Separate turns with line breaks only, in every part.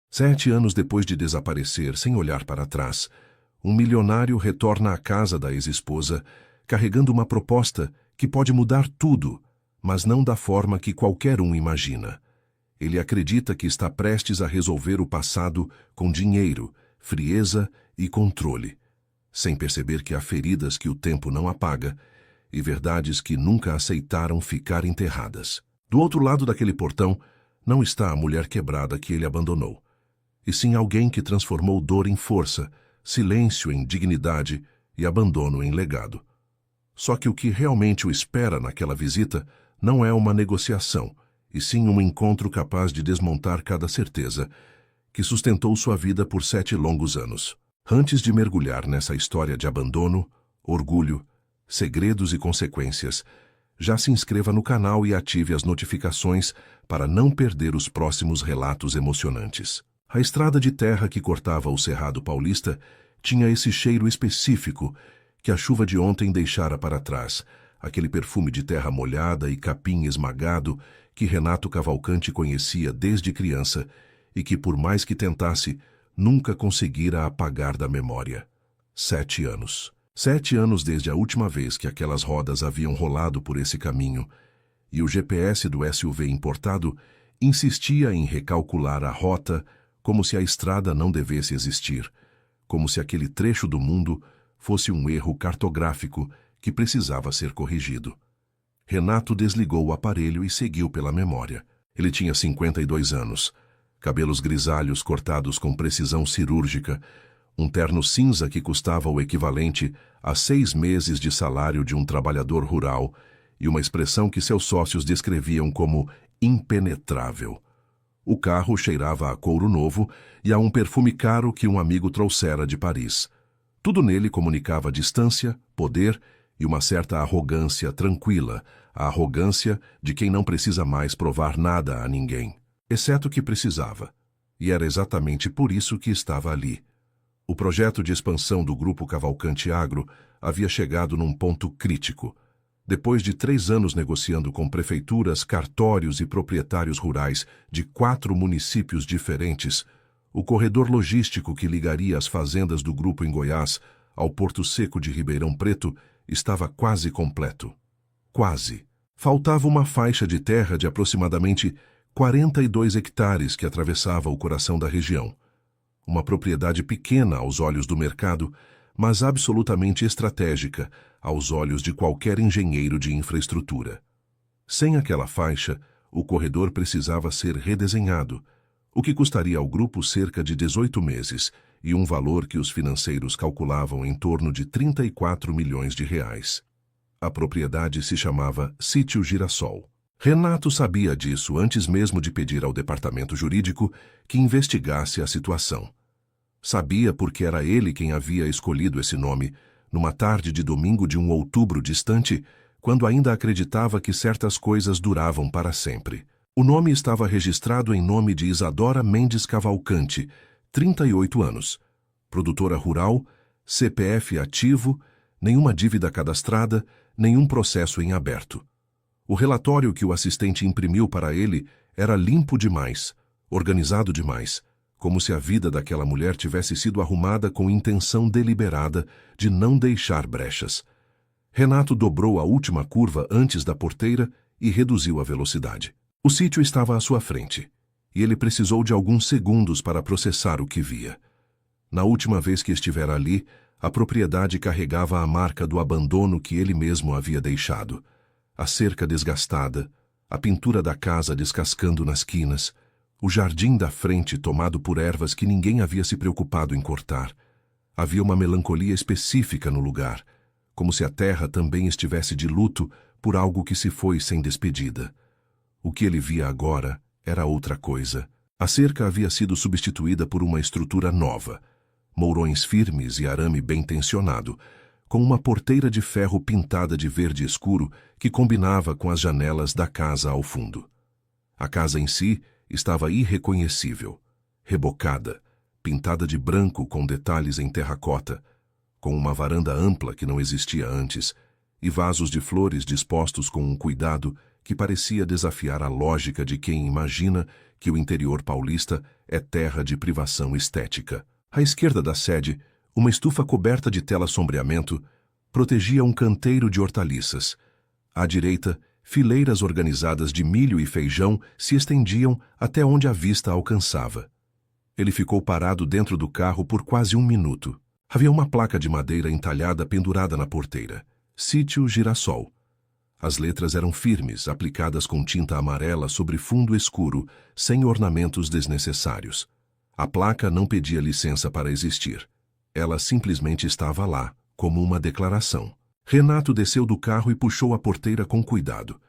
7 anos depois de desaparecer sem olhar para trás, um milionário retorna à casa da ex-esposa, carregando uma proposta que pode mudar tudo, mas não da forma que qualquer um imagina. Ele acredita que está prestes a resolver o passado com dinheiro, frieza e controle, sem perceber que há feridas que o tempo não apaga e verdades que nunca aceitaram ficar enterradas. Do outro lado daquele portão não está a mulher quebrada que ele abandonou, e sim alguém que transformou dor em força, silêncio em dignidade e abandono em legado. Só que o que realmente o espera naquela visita não é uma negociação, e sim um encontro capaz de desmontar cada certeza que sustentou sua vida por 7 longos anos. Antes de mergulhar nessa história de abandono, orgulho, segredos e consequências, já se inscreva no canal e ative as notificações para não perder os próximos relatos emocionantes. A estrada de terra que cortava o Cerrado Paulista tinha esse cheiro específico que a chuva de ontem deixara para trás, aquele perfume de terra molhada e capim esmagado que Renato Cavalcanti conhecia desde criança e que, por mais que tentasse, nunca conseguira apagar da memória. 7 anos. 7 anos desde a última vez que aquelas rodas haviam rolado por esse caminho, e o GPS do SUV importado insistia em recalcular a rota como se a estrada não devesse existir, como se aquele trecho do mundo fosse um erro cartográfico que precisava ser corrigido. Renato desligou o aparelho e seguiu pela memória. Ele tinha 52 anos, cabelos grisalhos cortados com precisão cirúrgica, um terno cinza que custava o equivalente a 6 meses de salário de um trabalhador rural e uma expressão que seus sócios descreviam como impenetrável. O carro cheirava a couro novo e a um perfume caro que um amigo trouxera de Paris. Tudo nele comunicava distância, poder e uma certa arrogância tranquila, a arrogância de quem não precisa mais provar nada a ninguém, exceto que precisava. E era exatamente por isso que estava ali. O projeto de expansão do Grupo Cavalcanti Agro havia chegado num ponto crítico. Depois de 3 anos negociando com prefeituras, cartórios e proprietários rurais de 4 municípios diferentes, o corredor logístico que ligaria as fazendas do grupo em Goiás ao Porto Seco de Ribeirão Preto estava quase completo. Quase. Faltava uma faixa de terra de aproximadamente 42 hectares que atravessava o coração da região. Uma propriedade pequena aos olhos do mercado, mas absolutamente estratégica aos olhos de qualquer engenheiro de infraestrutura. Sem aquela faixa, o corredor precisava ser redesenhado, o que custaria ao grupo cerca de 18 meses e um valor que os financeiros calculavam em torno de 34 milhões de reais. A propriedade se chamava Sítio Girassol. Renato sabia disso antes mesmo de pedir ao departamento jurídico que investigasse a situação. Sabia porque era ele quem havia escolhido esse nome, numa tarde de domingo de um outubro distante, quando ainda acreditava que certas coisas duravam para sempre. O nome estava registrado em nome de Isadora Mendes Cavalcanti, 38 anos, produtora rural, CPF ativo, nenhuma dívida cadastrada, nenhum processo em aberto. O relatório que o assistente imprimiu para ele era limpo demais, organizado demais, como se a vida daquela mulher tivesse sido arrumada com intenção deliberada de não deixar brechas. Renato dobrou a última curva antes da porteira e reduziu a velocidade. O sítio estava à sua frente, e ele precisou de alguns segundos para processar o que via. Na última vez que estivera ali, a propriedade carregava a marca do abandono que ele mesmo havia deixado. A cerca desgastada, a pintura da casa descascando nas quinas, o jardim da frente tomado por ervas que ninguém havia se preocupado em cortar. Havia uma melancolia específica no lugar, como se a terra também estivesse de luto por algo que se foi sem despedida. O que ele via agora era outra coisa. A cerca havia sido substituída por uma estrutura nova, mourões firmes e arame bem tensionado, com uma porteira de ferro pintada de verde escuro que combinava com as janelas da casa ao fundo. A casa em si estava irreconhecível, rebocada, pintada de branco com detalhes em terracota, com uma varanda ampla que não existia antes, e vasos de flores dispostos com um cuidado que parecia desafiar a lógica de quem imagina que o interior paulista é terra de privação estética. À esquerda da sede, uma estufa coberta de tela sombreamento protegia um canteiro de hortaliças. À direita, fileiras organizadas de milho e feijão se estendiam até onde a vista alcançava. Ele ficou parado dentro do carro por quase 1 minuto. Havia uma placa de madeira entalhada pendurada na porteira. Sítio Girassol. As letras eram firmes, aplicadas com tinta amarela sobre fundo escuro, sem ornamentos desnecessários. A placa não pedia licença para existir. Ela simplesmente estava lá, como uma declaração. Renato desceu do carro e puxou a porteira com cuidado.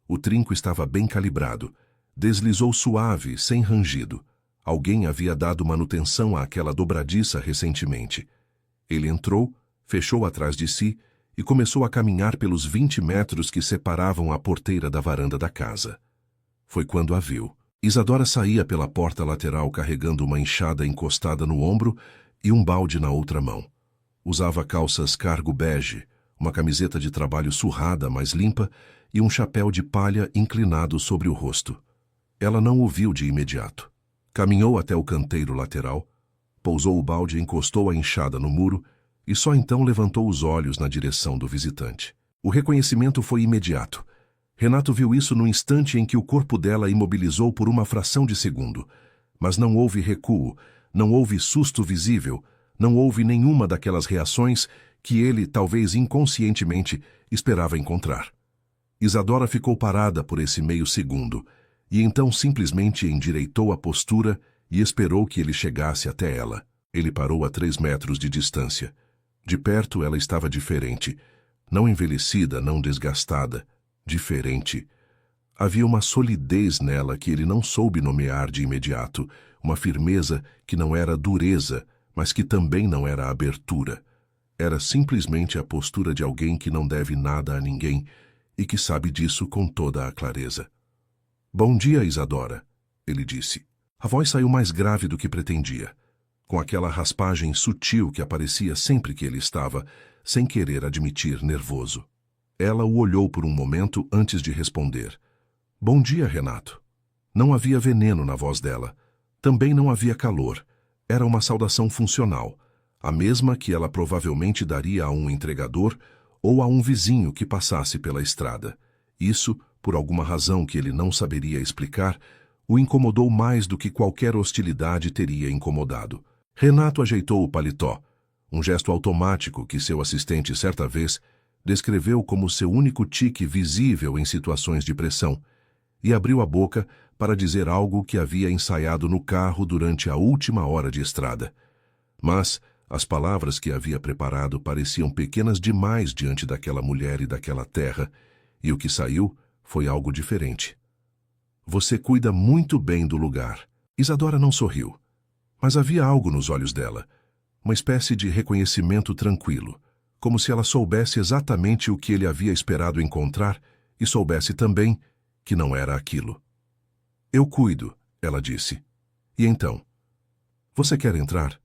O trinco estava bem calibrado. Deslizou suave, sem rangido. Alguém havia dado manutenção àquela dobradiça recentemente. Ele entrou, fechou atrás de si e começou a caminhar pelos 20 metros que separavam a porteira da varanda da casa. Foi quando a viu. Isadora saía pela porta lateral carregando uma enxada encostada no ombro e um balde na outra mão. Usava calças cargo bege, uma camiseta de trabalho surrada, mas limpa, e um chapéu de palha inclinado sobre o rosto. Ela não o viu de imediato. Caminhou até o canteiro lateral, pousou o balde e encostou a enxada no muro, e só então levantou os olhos na direção do visitante. O reconhecimento foi imediato. Renato viu isso no instante em que o corpo dela imobilizou por uma fração de segundo. Mas não houve recuo, não houve susto visível, não houve nenhuma daquelas reações que ele, talvez inconscientemente, esperava encontrar. Isadora ficou parada por esse meio segundo, e então simplesmente endireitou a postura e esperou que ele chegasse até ela. Ele parou a 3 metros de distância. De perto ela estava diferente. Não envelhecida, não desgastada. Diferente. Havia uma solidez nela que ele não soube nomear de imediato, uma firmeza que não era dureza, mas que também não era abertura. Era simplesmente a postura de alguém que não deve nada a ninguém e que sabe disso com toda a clareza. "Bom dia, Isadora", ele disse. A voz saiu mais grave do que pretendia, com aquela raspagem sutil que aparecia sempre que ele estava, sem querer admitir, nervoso. Ela o olhou por um momento antes de responder. "Bom dia, Renato." Não havia veneno na voz dela. Também não havia calor. Era uma saudação funcional, a mesma que ela provavelmente daria a um entregador ou a um vizinho que passasse pela estrada. Isso, por alguma razão que ele não saberia explicar, o incomodou mais do que qualquer hostilidade teria incomodado. Renato ajeitou o paletó, um gesto automático que seu assistente certa vez descreveu como seu único tique visível em situações de pressão, e abriu a boca para dizer algo que havia ensaiado no carro durante a última hora de estrada. Mas as palavras que havia preparado pareciam pequenas demais diante daquela mulher e daquela terra, e o que saiu foi algo diferente. "Você cuida muito bem do lugar." Isadora não sorriu, mas havia algo nos olhos dela, uma espécie de reconhecimento tranquilo, como se ela soubesse exatamente o que ele havia esperado encontrar e soubesse também que não era aquilo. "Eu cuido", ela disse. "E então? Você quer entrar?"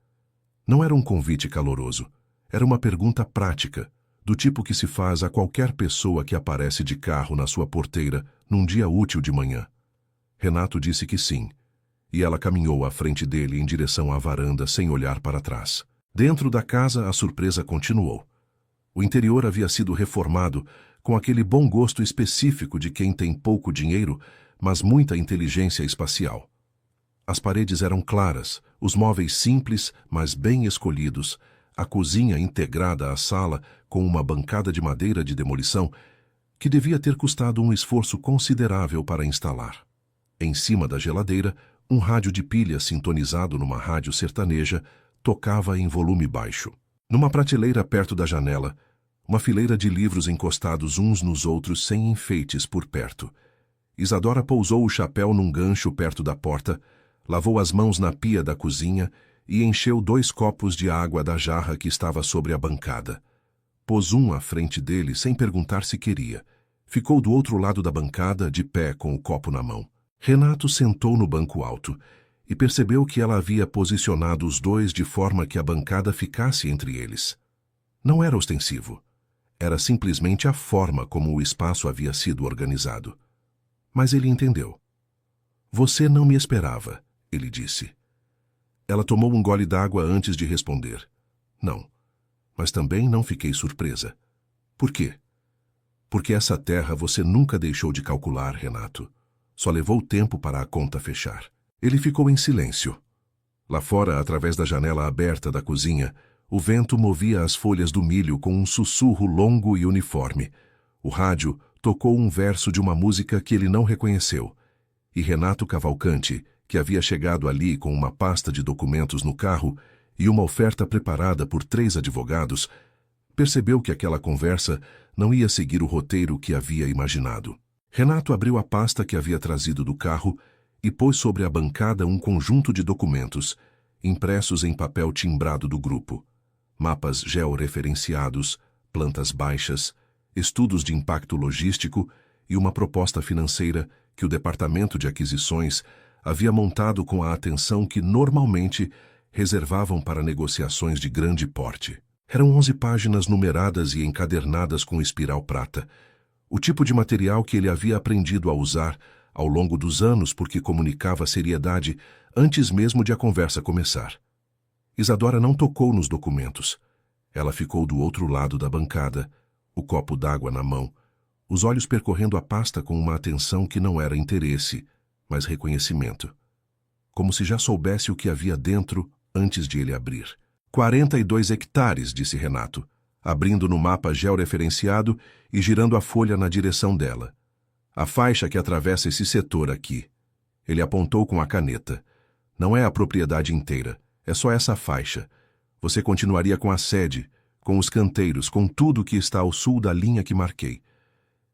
Não era um convite caloroso, era uma pergunta prática, do tipo que se faz a qualquer pessoa que aparece de carro na sua porteira num dia útil de manhã. Renato disse que sim, e ela caminhou à frente dele em direção à varanda sem olhar para trás. Dentro da casa, a surpresa continuou. O interior havia sido reformado com aquele bom gosto específico de quem tem pouco dinheiro, mas muita inteligência espacial. As paredes eram claras, os móveis simples, mas bem escolhidos, a cozinha integrada à sala com uma bancada de madeira de demolição que devia ter custado um esforço considerável para instalar. Em cima da geladeira, um rádio de pilha sintonizado numa rádio sertaneja tocava em volume baixo. Numa prateleira perto da janela, uma fileira de livros encostados uns nos outros sem enfeites por perto. Isadora pousou o chapéu num gancho perto da porta, lavou as mãos na pia da cozinha e encheu 2 copos de água da jarra que estava sobre a bancada. Pôs um à frente dele sem perguntar se queria. Ficou do outro lado da bancada, de pé com o copo na mão. Renato sentou no banco alto e percebeu que ela havia posicionado os dois de forma que a bancada ficasse entre eles. Não era ostensivo. Era simplesmente a forma como o espaço havia sido organizado. Mas ele entendeu. Você não me esperava, ele disse. Ela tomou um gole d'água antes de responder. Não, mas também não fiquei surpresa. Por quê? Porque essa terra você nunca deixou de calcular, Renato. Só levou tempo para a conta fechar. Ele ficou em silêncio. Lá fora, através da janela aberta da cozinha, o vento movia as folhas do milho com um sussurro longo e uniforme. O rádio tocou um verso de uma música que ele não reconheceu. E Renato Cavalcanti, que havia chegado ali com uma pasta de documentos no carro e uma oferta preparada por 3 advogados, percebeu que aquela conversa não ia seguir o roteiro que havia imaginado. Renato abriu a pasta que havia trazido do carro e pôs sobre a bancada um conjunto de documentos, impressos em papel timbrado do grupo. Mapas georreferenciados, plantas baixas, estudos de impacto logístico e uma proposta financeira que o Departamento de Aquisições havia montado com a atenção que normalmente reservavam para negociações de grande porte. Eram 11 páginas numeradas e encadernadas com espiral prata, o tipo de material que ele havia aprendido a usar ao longo dos anos porque comunicava seriedade antes mesmo de a conversa começar. Isadora não tocou nos documentos. Ela ficou do outro lado da bancada, o copo d'água na mão, os olhos percorrendo a pasta com uma atenção que não era interesse, mas reconhecimento. Como se já soubesse o que havia dentro antes de ele abrir. 42 hectares, disse Renato, abrindo no mapa georreferenciado e girando a folha na direção dela. A faixa que atravessa esse setor aqui. Ele apontou com a caneta. Não é a propriedade inteira, é só essa faixa. Você continuaria com a sede, com os canteiros, com tudo que está ao sul da linha que marquei.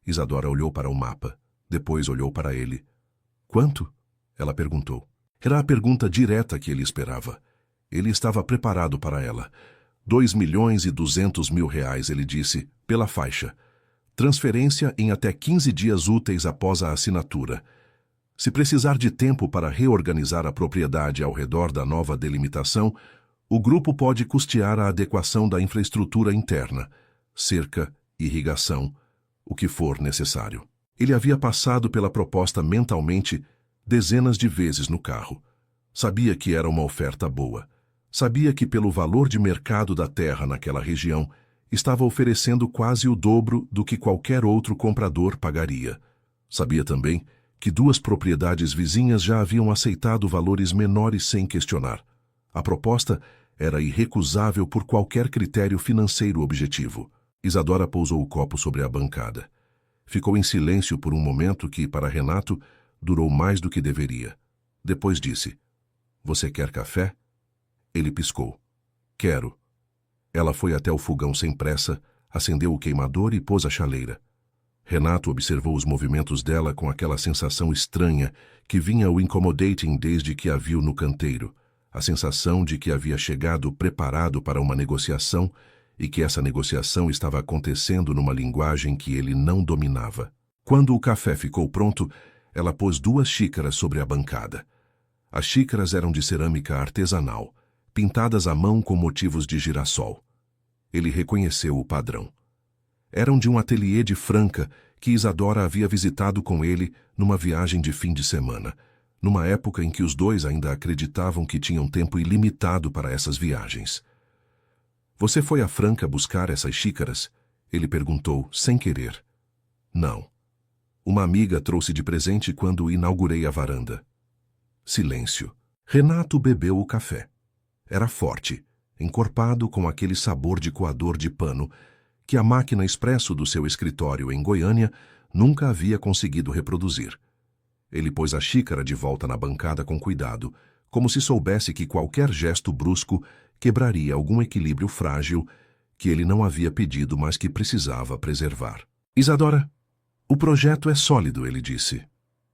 Isadora olhou para o mapa, depois olhou para ele. Quanto? Ela perguntou. Era a pergunta direta que ele esperava. Ele estava preparado para ela. 2.200.000 reais, ele disse, pela faixa. Transferência em até 15 dias úteis após a assinatura. Se precisar de tempo para reorganizar a propriedade ao redor da nova delimitação, o grupo pode custear a adequação da infraestrutura interna, cerca, irrigação, o que for necessário. Ele havia passado pela proposta mentalmente dezenas de vezes no carro. Sabia que era uma oferta boa. Sabia que pelo valor de mercado da terra naquela região, estava oferecendo quase o dobro do que qualquer outro comprador pagaria. Sabia também que 2 propriedades vizinhas já haviam aceitado valores menores sem questionar. A proposta era irrecusável por qualquer critério financeiro objetivo. Isadora pousou o copo sobre a bancada. Ficou em silêncio por um momento que, para Renato, durou mais do que deveria. Depois disse, "Você quer café?" Ele piscou. "Quero." Ela foi até o fogão sem pressa, acendeu o queimador e pôs a chaleira. Renato observou os movimentos dela com aquela sensação estranha que vinha o incomodating desde que a viu no canteiro, a sensação de que havia chegado preparado para uma negociação e que essa negociação estava acontecendo numa linguagem que ele não dominava. Quando o café ficou pronto, ela pôs 2 xícaras sobre a bancada. As xícaras eram de cerâmica artesanal, pintadas à mão com motivos de girassol. Ele reconheceu o padrão. Eram de um ateliê de Franca que Isadora havia visitado com ele numa viagem de fim de semana, numa época em que os dois ainda acreditavam que tinham tempo ilimitado para essas viagens. "Você foi a Franca buscar essas xícaras?" Ele perguntou, sem querer. "Não. Uma amiga trouxe de presente quando inaugurei a varanda." Silêncio. Renato bebeu o café. Era forte, encorpado com aquele sabor de coador de pano que a máquina expresso do seu escritório em Goiânia nunca havia conseguido reproduzir. Ele pôs a xícara de volta na bancada com cuidado, como se soubesse que qualquer gesto brusco quebraria algum equilíbrio frágil que ele não havia pedido, mas que precisava preservar. "Isadora, o projeto é sólido", ele disse.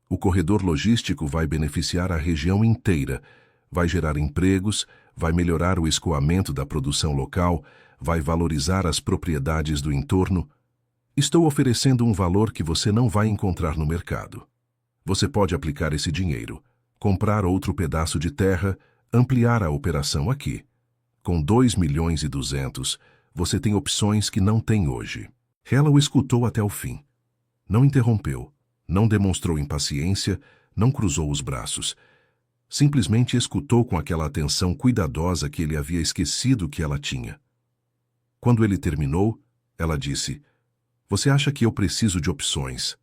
"O corredor logístico vai beneficiar a região inteira, vai gerar empregos, vai melhorar o escoamento da produção local, vai valorizar as propriedades do entorno. Estou oferecendo um valor que você não vai encontrar no mercado. Você pode aplicar esse dinheiro, comprar outro pedaço de terra, ampliar a operação aqui. Com 2.200.000, você tem opções que não tem hoje." Ela o escutou até o fim. Não interrompeu, não demonstrou impaciência, não cruzou os braços. Simplesmente escutou com aquela atenção cuidadosa que ele havia esquecido que ela tinha. Quando ele terminou, ela disse: "Você acha que eu preciso de opções?"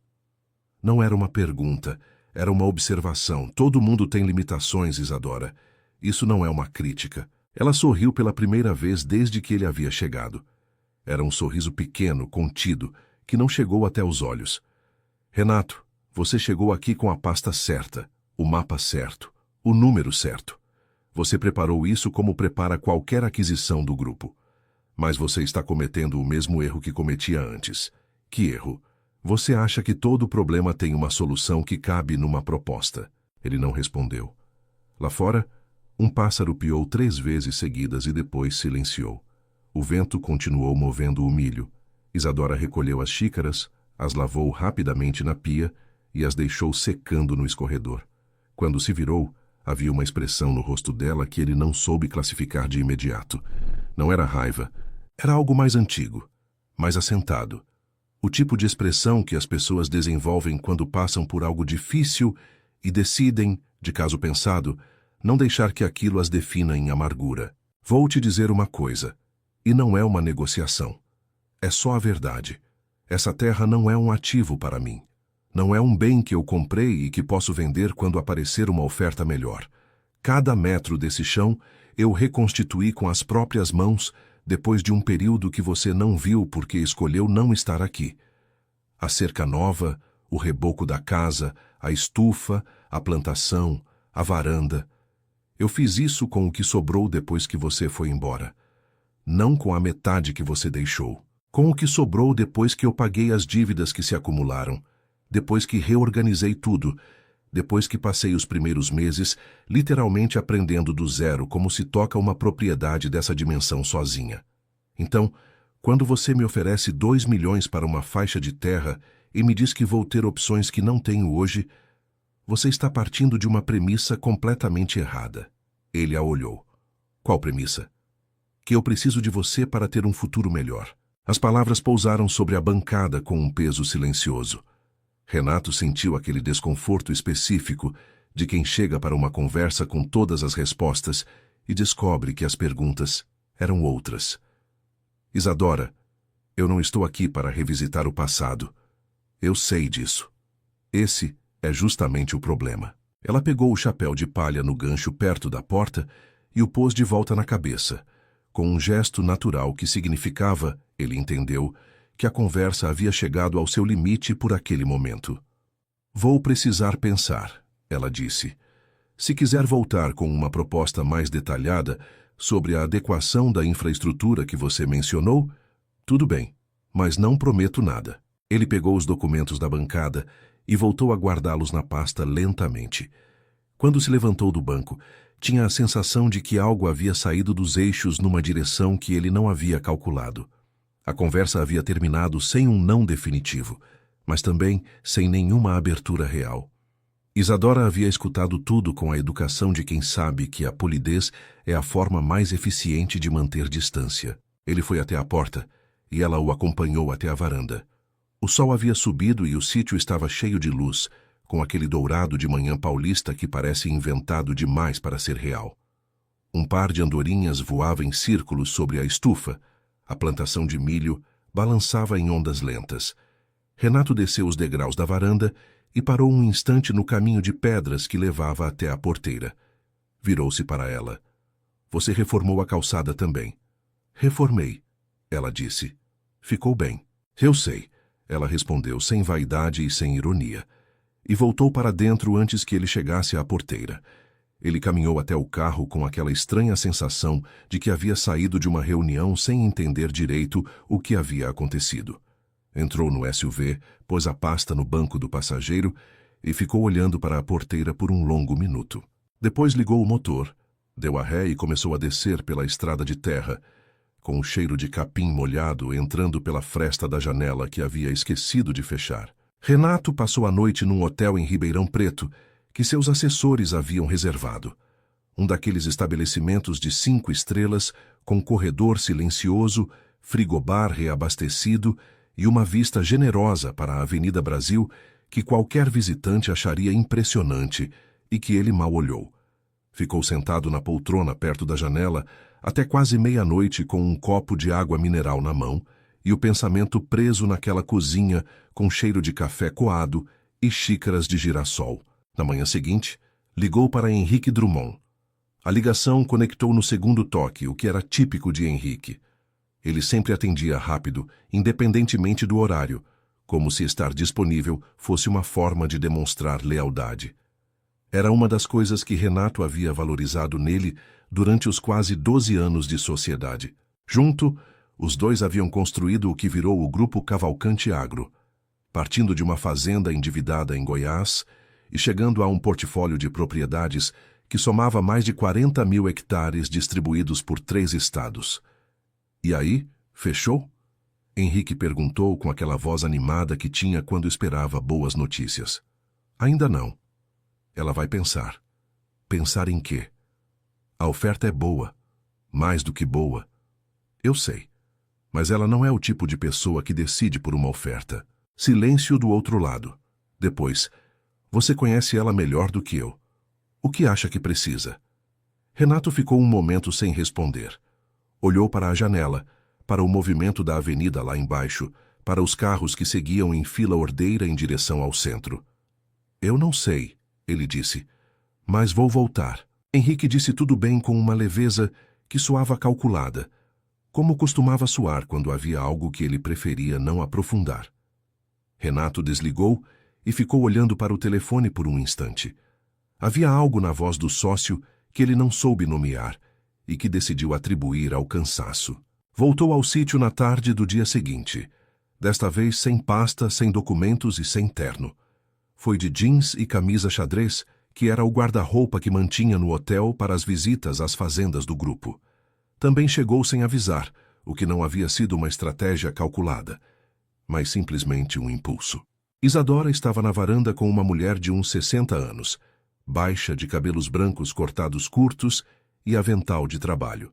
Não era uma pergunta, era uma observação. Todo mundo tem limitações, Isadora. Isso não é uma crítica. Ela sorriu pela primeira vez desde que ele havia chegado. Era um sorriso pequeno, contido, que não chegou até os olhos. "Renato, você chegou aqui com a pasta certa, o mapa certo, o número certo. Você preparou isso como prepara qualquer aquisição do grupo. Mas você está cometendo o mesmo erro que cometia antes. Que erro? Você acha que todo problema tem uma solução que cabe numa proposta." Ele não respondeu. Lá fora, um pássaro piou 3 vezes seguidas e depois silenciou. O vento continuou movendo o milho. Isadora recolheu as xícaras, as lavou rapidamente na pia e as deixou secando no escorredor. Quando se virou, havia uma expressão no rosto dela que ele não soube classificar de imediato. Não era raiva. Era algo mais antigo, mais assentado. O tipo de expressão que as pessoas desenvolvem quando passam por algo difícil e decidem, de caso pensado, não deixar que aquilo as defina em amargura. "Vou te dizer uma coisa, e não é uma negociação. É só a verdade. Essa terra não é um ativo para mim. Não é um bem que eu comprei e que posso vender quando aparecer uma oferta melhor. Cada metro desse chão eu reconstituí com as próprias mãos depois de um período que você não viu porque escolheu não estar aqui. A cerca nova, o reboco da casa, a estufa, a plantação, a varanda. Eu fiz isso com o que sobrou depois que você foi embora. Não com a metade que você deixou. Com o que sobrou depois que eu paguei as dívidas que se acumularam. Depois que reorganizei tudo. Depois que passei os primeiros meses literalmente aprendendo do zero como se toca uma propriedade dessa dimensão sozinha. Então, quando você me oferece 2 milhões para uma faixa de terra e me diz que vou ter opções que não tenho hoje, você está partindo de uma premissa completamente errada." Ele a olhou. "Qual premissa?" "Que eu preciso de você para ter um futuro melhor." As palavras pousaram sobre a bancada com um peso silencioso. Renato sentiu aquele desconforto específico de quem chega para uma conversa com todas as respostas e descobre que as perguntas eram outras. "Isadora, eu não estou aqui para revisitar o passado. Eu sei disso. Esse é justamente o problema." Ela pegou o chapéu de palha no gancho perto da porta e o pôs de volta na cabeça, com um gesto natural que significava, ele entendeu, que a conversa havia chegado ao seu limite por aquele momento. "Vou precisar pensar", ela disse. "Se quiser voltar com uma proposta mais detalhada sobre a adequação da infraestrutura que você mencionou, tudo bem, mas não prometo nada." Ele pegou os documentos da bancada e voltou a guardá-los na pasta lentamente. Quando se levantou do banco, tinha a sensação de que algo havia saído dos eixos numa direção que ele não havia calculado. A conversa havia terminado sem um não definitivo, mas também sem nenhuma abertura real. Isadora havia escutado tudo com a educação de quem sabe que a polidez é a forma mais eficiente de manter distância. Ele foi até a porta e ela o acompanhou até a varanda. O sol havia subido e o sítio estava cheio de luz, com aquele dourado de manhã paulista que parece inventado demais para ser real. Um par de andorinhas voava em círculos sobre a estufa. A plantação de milho balançava em ondas lentas. Renato desceu os degraus da varanda e parou um instante no caminho de pedras que levava até a porteira. Virou-se para ela. "Você reformou a calçada também." "Reformei", ela disse. "Ficou bem." "Eu sei", ela respondeu sem vaidade e sem ironia. E voltou para dentro antes que ele chegasse à porteira. Ele caminhou até o carro com aquela estranha sensação de que havia saído de uma reunião sem entender direito o que havia acontecido. Entrou no SUV, pôs a pasta no banco do passageiro e ficou olhando para a porteira por um longo minuto. Depois ligou o motor, deu a ré e começou a descer pela estrada de terra, com o cheiro de capim molhado entrando pela fresta da janela que havia esquecido de fechar. Renato passou a noite num hotel em Ribeirão Preto, que seus assessores haviam reservado. Um daqueles estabelecimentos de 5 estrelas, com corredor silencioso, frigobar reabastecido e uma vista generosa para a Avenida Brasil, que qualquer visitante acharia impressionante e que ele mal olhou. Ficou sentado na poltrona perto da janela até quase meia-noite com um copo de água mineral na mão e o pensamento preso naquela cozinha com cheiro de café coado e xícaras de girassol. Na manhã seguinte, ligou para Henrique Drummond. A ligação conectou no segundo toque, o que era típico de Henrique. Ele sempre atendia rápido, independentemente do horário, como se estar disponível fosse uma forma de demonstrar lealdade. Era uma das coisas que Renato havia valorizado nele durante os quase 12 anos de sociedade. Junto, os dois haviam construído o que virou o Grupo Cavalcante Agro, partindo de uma fazenda endividada em Goiás e chegando a um portfólio de propriedades que somava mais de 40 mil hectares distribuídos por 3 estados. E aí, fechou? Henrique perguntou com aquela voz animada que tinha quando esperava boas notícias. Ainda não. Ela vai pensar. Pensar em quê? A oferta é boa. Mais do que boa. Eu sei. Mas ela não é o tipo de pessoa que decide por uma oferta. Silêncio do outro lado. Depois, você conhece ela melhor do que eu. O que acha que precisa? Renato ficou um momento sem responder. Olhou para a janela, para o movimento da avenida lá embaixo, para os carros que seguiam em fila ordeira em direção ao centro. Eu não sei, ele disse, mas vou voltar. Henrique disse tudo bem com uma leveza que soava calculada, como costumava soar quando havia algo que ele preferia não aprofundar. Renato desligou e ficou olhando para o telefone por um instante. Havia algo na voz do sócio que ele não soube nomear e que decidiu atribuir ao cansaço. Voltou ao sítio na tarde do dia seguinte, desta vez sem pasta, sem documentos e sem terno. Foi de jeans e camisa xadrez, que era o guarda-roupa que mantinha no hotel para as visitas às fazendas do grupo. Também chegou sem avisar, o que não havia sido uma estratégia calculada, mas simplesmente um impulso. Isadora estava na varanda com uma mulher de uns 60 anos, baixa, de cabelos brancos cortados curtos e avental de trabalho.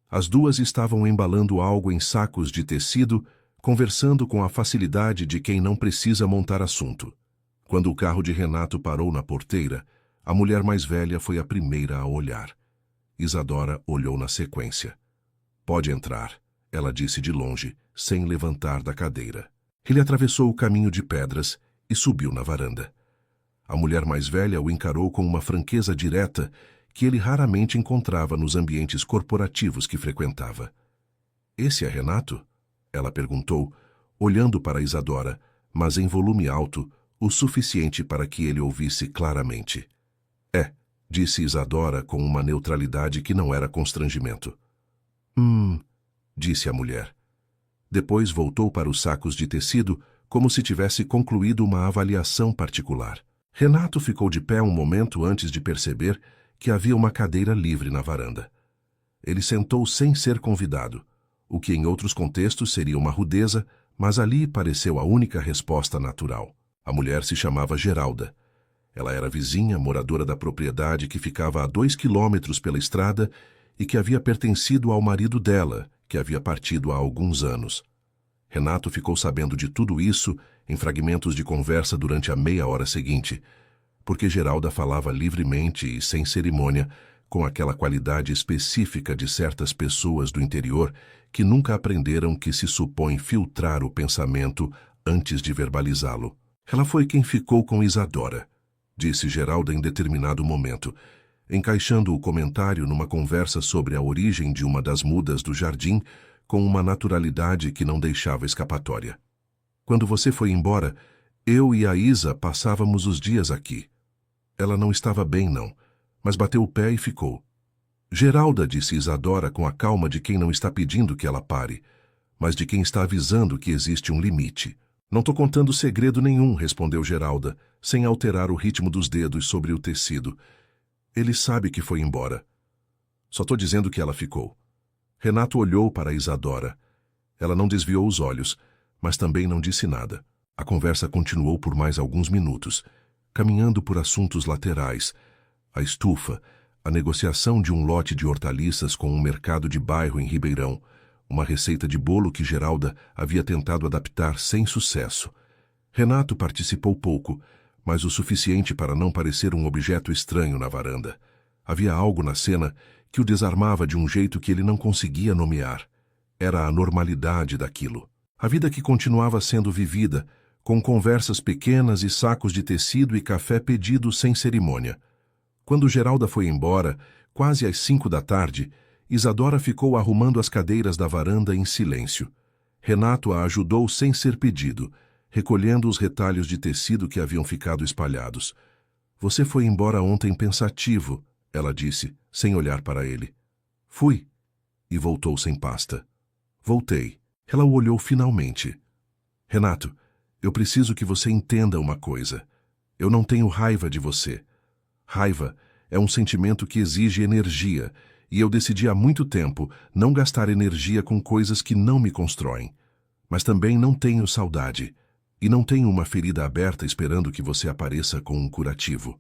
As duas estavam embalando algo em sacos de tecido, conversando com a facilidade de quem não precisa montar assunto. Quando o carro de Renato parou na porteira, a mulher mais velha foi a primeira a olhar. Isadora olhou na sequência. Pode entrar, ela disse de longe, sem levantar da cadeira. Ele atravessou o caminho de pedras e subiu na varanda. A mulher mais velha o encarou com uma franqueza direta que ele raramente encontrava nos ambientes corporativos que frequentava. Esse é Renato? Ela perguntou, olhando para Isadora, mas em volume alto, o suficiente para que ele ouvisse claramente. É, disse Isadora com uma neutralidade que não era constrangimento. Disse a mulher. Depois voltou para os sacos de tecido como se tivesse concluído uma avaliação particular. Renato ficou de pé um momento antes de perceber que havia uma cadeira livre na varanda. Ele sentou sem ser convidado, o que em outros contextos seria uma rudeza, mas ali pareceu a única resposta natural. A mulher se chamava Geralda. Ela era vizinha, moradora da propriedade que ficava a 2 quilômetros pela estrada e que havia pertencido ao marido dela, que havia partido há alguns anos. Renato ficou sabendo de tudo isso em fragmentos de conversa durante a meia hora seguinte, porque Geralda falava livremente e sem cerimônia, com aquela qualidade específica de certas pessoas do interior que nunca aprenderam que se supõe filtrar o pensamento antes de verbalizá-lo. Ela foi quem ficou com Isadora, disse Geralda em determinado momento, encaixando o comentário numa conversa sobre a origem de uma das mudas do jardim com uma naturalidade que não deixava escapatória. Quando você foi embora, eu e a Isa passávamos os dias aqui. Ela não estava bem, não, mas bateu o pé e ficou. Geralda, disse Isadora com a calma de quem não está pedindo que ela pare, mas de quem está avisando que existe um limite. Não estou contando segredo nenhum, respondeu Geralda, sem alterar o ritmo dos dedos sobre o tecido. Ele sabe que foi embora. Só estou dizendo que ela ficou. Renato olhou para Isadora. Ela não desviou os olhos, mas também não disse nada. A conversa continuou por mais alguns minutos, caminhando por assuntos laterais, a estufa, a negociação de um lote de hortaliças com um mercado de bairro em Ribeirão, uma receita de bolo que Geralda havia tentado adaptar sem sucesso. Renato participou pouco, mas o suficiente para não parecer um objeto estranho na varanda. Havia algo na cena que o desarmava de um jeito que ele não conseguia nomear. Era a normalidade daquilo. A vida que continuava sendo vivida, com conversas pequenas e sacos de tecido e café pedidos sem cerimônia. Quando Geralda foi embora, quase às 5 da tarde, Isadora ficou arrumando as cadeiras da varanda em silêncio. Renato a ajudou sem ser pedido, recolhendo os retalhos de tecido que haviam ficado espalhados. Você foi embora ontem pensativo, ela disse, sem olhar para ele. Fui. E voltou sem pasta. Voltei. Ela o olhou finalmente. Renato, eu preciso que você entenda uma coisa. Eu não tenho raiva de você. Raiva é um sentimento que exige energia, e eu decidi há muito tempo não gastar energia com coisas que não me constroem. Mas também não tenho saudade, e não tenho uma ferida aberta esperando que você apareça com um curativo.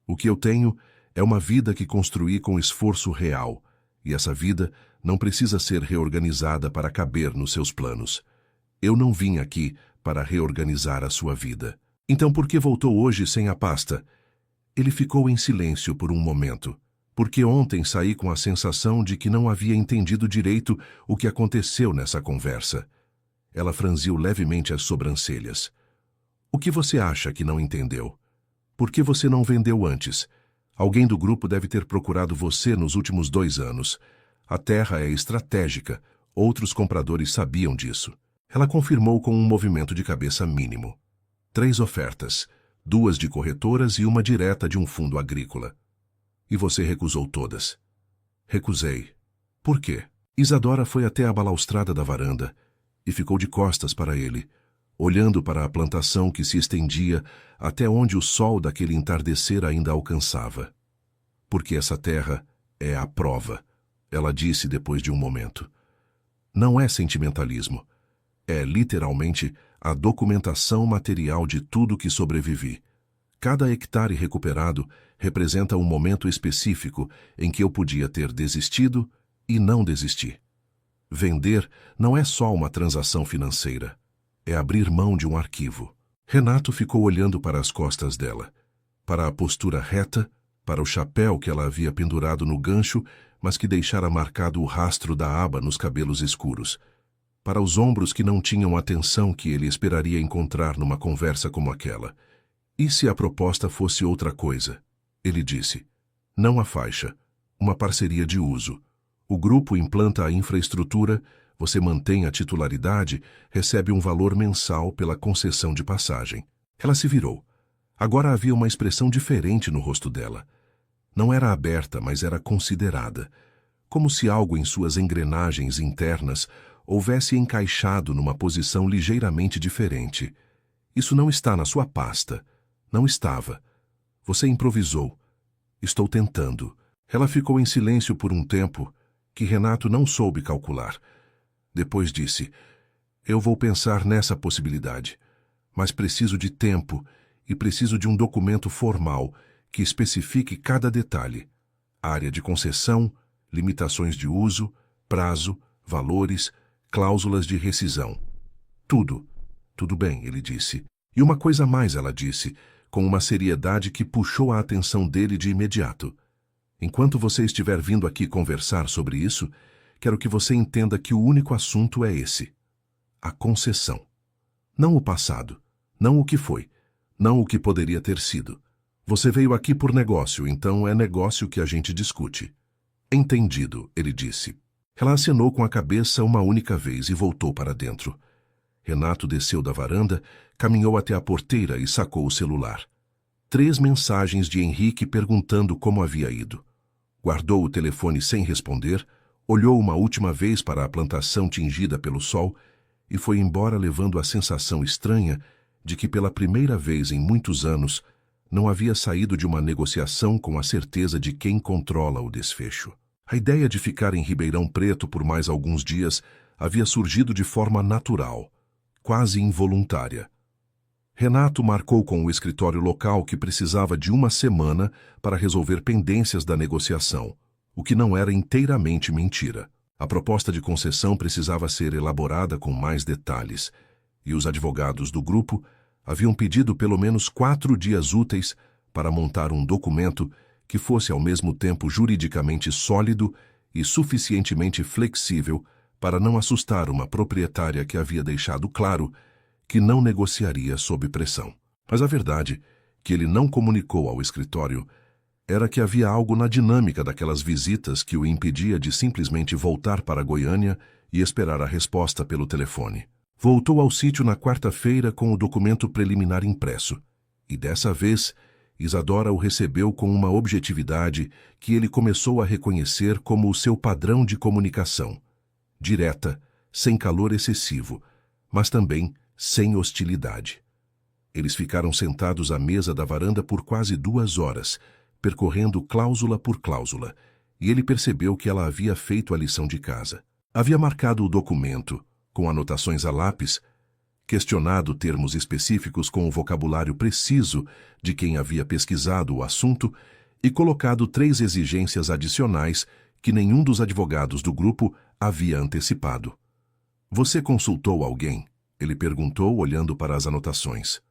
O que eu tenho é uma vida que construí com esforço real, e essa vida não precisa ser reorganizada para caber nos seus planos. Eu não vim aqui para reorganizar a sua vida. Então por que voltou hoje sem a pasta? Ele ficou em silêncio por um momento, porque ontem saí com a sensação de que não havia entendido direito o que aconteceu nessa conversa. Ela franziu levemente as sobrancelhas. O que você acha que não entendeu? Por que você não vendeu antes? Alguém do grupo deve ter procurado você nos últimos 2 anos. A terra é estratégica. Outros compradores sabiam disso. Ela confirmou com um movimento de cabeça mínimo. 3 ofertas, 2 de corretoras e uma direta de um fundo agrícola. E você recusou todas. Recusei. Por quê? Isadora foi até a balaustrada da varanda e ficou de costas para ele, olhando para a plantação que se estendia até onde o sol daquele entardecer ainda alcançava. Porque essa terra é a prova, ela disse depois de um momento. Não é sentimentalismo. É literalmente a documentação material de tudo que sobrevivi. Cada hectare recuperado representa um momento específico em que eu podia ter desistido e não desisti. Vender não é só uma transação financeira. É abrir mão de um arquivo. Renato ficou olhando para as costas dela, para a postura reta, para o chapéu que ela havia pendurado no gancho, mas que deixara marcado o rastro da aba nos cabelos escuros, para os ombros que não tinham a atenção que ele esperaria encontrar numa conversa como aquela. E se a proposta fosse outra coisa? Ele disse. Não a faixa, uma parceria de uso. O grupo implanta a infraestrutura, você mantém a titularidade, recebe um valor mensal pela concessão de passagem. Ela se virou. Agora havia uma expressão diferente no rosto dela. Não era aberta, mas era considerada, como se algo em suas engrenagens internas houvesse encaixado numa posição ligeiramente diferente. Isso não está na sua pasta. Não estava. Você improvisou. Estou tentando. Ela ficou em silêncio por um tempo que Renato não soube calcular. Depois disse, eu vou pensar nessa possibilidade, mas preciso de tempo e preciso de um documento formal que especifique cada detalhe. Área de concessão, limitações de uso, prazo, valores, cláusulas de rescisão. Tudo. Tudo bem, ele disse. E uma coisa mais, ela disse, com uma seriedade que puxou a atenção dele de imediato. Enquanto você estiver vindo aqui conversar sobre isso, quero que você entenda que o único assunto é esse. A concessão. Não o passado, não o que foi, não o que poderia ter sido. Você veio aqui por negócio, então é negócio que a gente discute. Entendido, ele disse. Ela acenou com a cabeça uma única vez e voltou para dentro. Renato desceu da varanda, caminhou até a porteira e sacou o celular. 3 mensagens de Henrique perguntando como havia ido. Guardou o telefone sem responder, olhou uma última vez para a plantação tingida pelo sol e foi embora levando a sensação estranha de que pela primeira vez em muitos anos não havia saído de uma negociação com a certeza de quem controla o desfecho. A ideia de ficar em Ribeirão Preto por mais alguns dias havia surgido de forma natural, quase involuntária. Renato marcou com o escritório local que precisava de 1 semana para resolver pendências da negociação, o que não era inteiramente mentira. A proposta de concessão precisava ser elaborada com mais detalhes, e os advogados do grupo Haviam pedido pelo menos 4 dias úteis para montar um documento que fosse ao mesmo tempo juridicamente sólido e suficientemente flexível para não assustar uma proprietária que havia deixado claro que não negociaria sob pressão. Mas a verdade, que ele não comunicou ao escritório, era que havia algo na dinâmica daquelas visitas que o impedia de simplesmente voltar para Goiânia e esperar a resposta pelo telefone. Voltou ao sítio na quarta-feira com o documento preliminar impresso, e dessa vez Isadora o recebeu com uma objetividade que ele começou a reconhecer como o seu padrão de comunicação, direta, sem calor excessivo, mas também sem hostilidade. Eles ficaram sentados à mesa da varanda por quase 2 horas, percorrendo cláusula por cláusula, e ele percebeu que ela havia feito a lição de casa. Havia marcado o documento, com anotações a lápis, questionado termos específicos com o vocabulário preciso de quem havia pesquisado o assunto e colocado 3 exigências adicionais que nenhum dos advogados do grupo havia antecipado. Você consultou alguém? Ele perguntou, olhando para as anotações.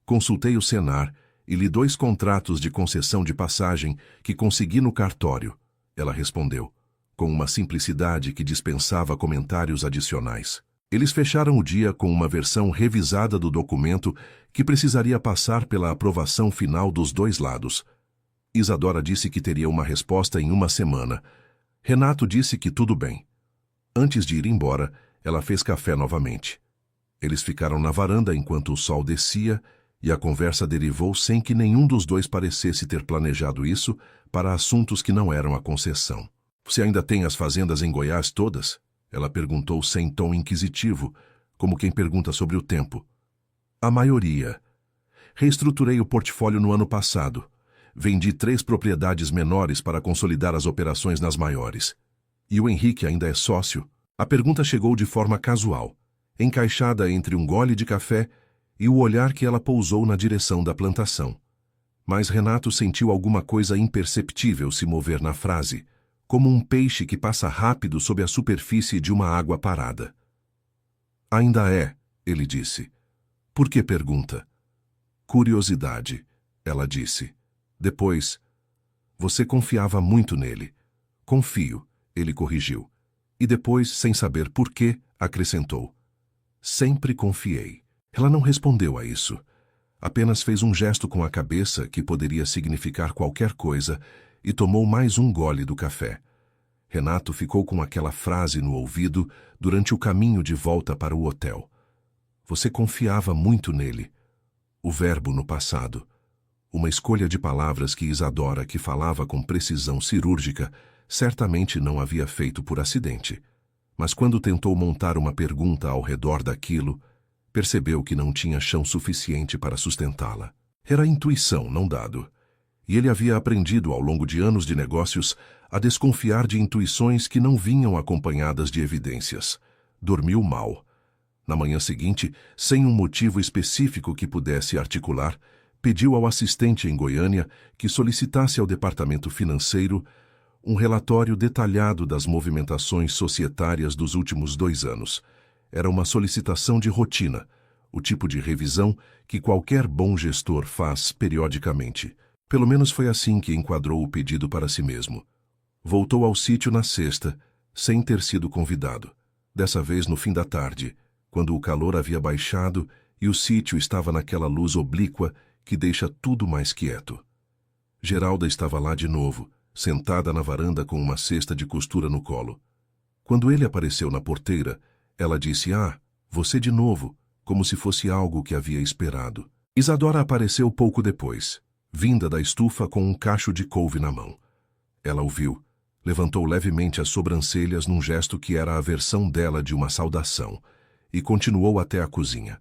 Consultei o Senar e li 2 contratos de concessão de passagem que consegui no cartório, ela respondeu, com uma simplicidade que dispensava comentários adicionais. Eles fecharam o dia com uma versão revisada do documento que precisaria passar pela aprovação final dos 2 lados. Isadora disse que teria uma resposta em 1 semana. Renato disse que tudo bem. Antes de ir embora, ela fez café novamente. Eles ficaram na varanda enquanto o sol descia e a conversa derivou sem que nenhum dos 2 parecesse ter planejado isso para assuntos que não eram a concessão. Você ainda tem as fazendas em Goiás todas? Ela perguntou sem tom inquisitivo, como quem pergunta sobre o tempo. A maioria. Reestruturei o portfólio no ano passado. Vendi 3 propriedades menores para consolidar as operações nas maiores. E o Henrique ainda é sócio? A pergunta chegou de forma casual, encaixada entre um gole de café e o olhar que ela pousou na direção da plantação. Mas Renato sentiu alguma coisa imperceptível se mover na frase, como um peixe que passa rápido sob a superfície de uma água parada. Ainda é, ele disse. Por que pergunta? Curiosidade, ela disse. Depois, você confiava muito nele. Confio, ele corrigiu. E depois, sem saber por quê, acrescentou. Sempre confiei. Ela não respondeu a isso. Apenas fez um gesto com a cabeça que poderia significar qualquer coisa e tomou mais um gole do café. Renato ficou com aquela frase no ouvido durante o caminho de volta para o hotel. Você confiava muito nele. O verbo no passado. Uma escolha de palavras que Isadora, que falava com precisão cirúrgica, certamente não havia feito por acidente. Mas quando tentou montar uma pergunta ao redor daquilo, percebeu que não tinha chão suficiente para sustentá-la. Era intuição, não dado. E ele havia aprendido ao longo de anos de negócios a desconfiar de intuições que não vinham acompanhadas de evidências. Dormiu mal. Na manhã seguinte, sem um motivo específico que pudesse articular, pediu ao assistente em Goiânia que solicitasse ao departamento financeiro um relatório detalhado das movimentações societárias dos últimos 2 anos. Era uma solicitação de rotina, o tipo de revisão que qualquer bom gestor faz periodicamente. Pelo menos foi assim que enquadrou o pedido para si mesmo. Voltou ao sítio na sexta, sem ter sido convidado. Dessa vez no fim da tarde, quando o calor havia baixado e o sítio estava naquela luz oblíqua que deixa tudo mais quieto. Geralda estava lá de novo, sentada na varanda com uma cesta de costura no colo. Quando ele apareceu na porteira, ela disse, você de novo, como se fosse algo que havia esperado. Isadora apareceu pouco depois, vinda da estufa com um cacho de couve na mão. Ela o viu, levantou levemente as sobrancelhas num gesto que era a versão dela de uma saudação, e continuou até a cozinha.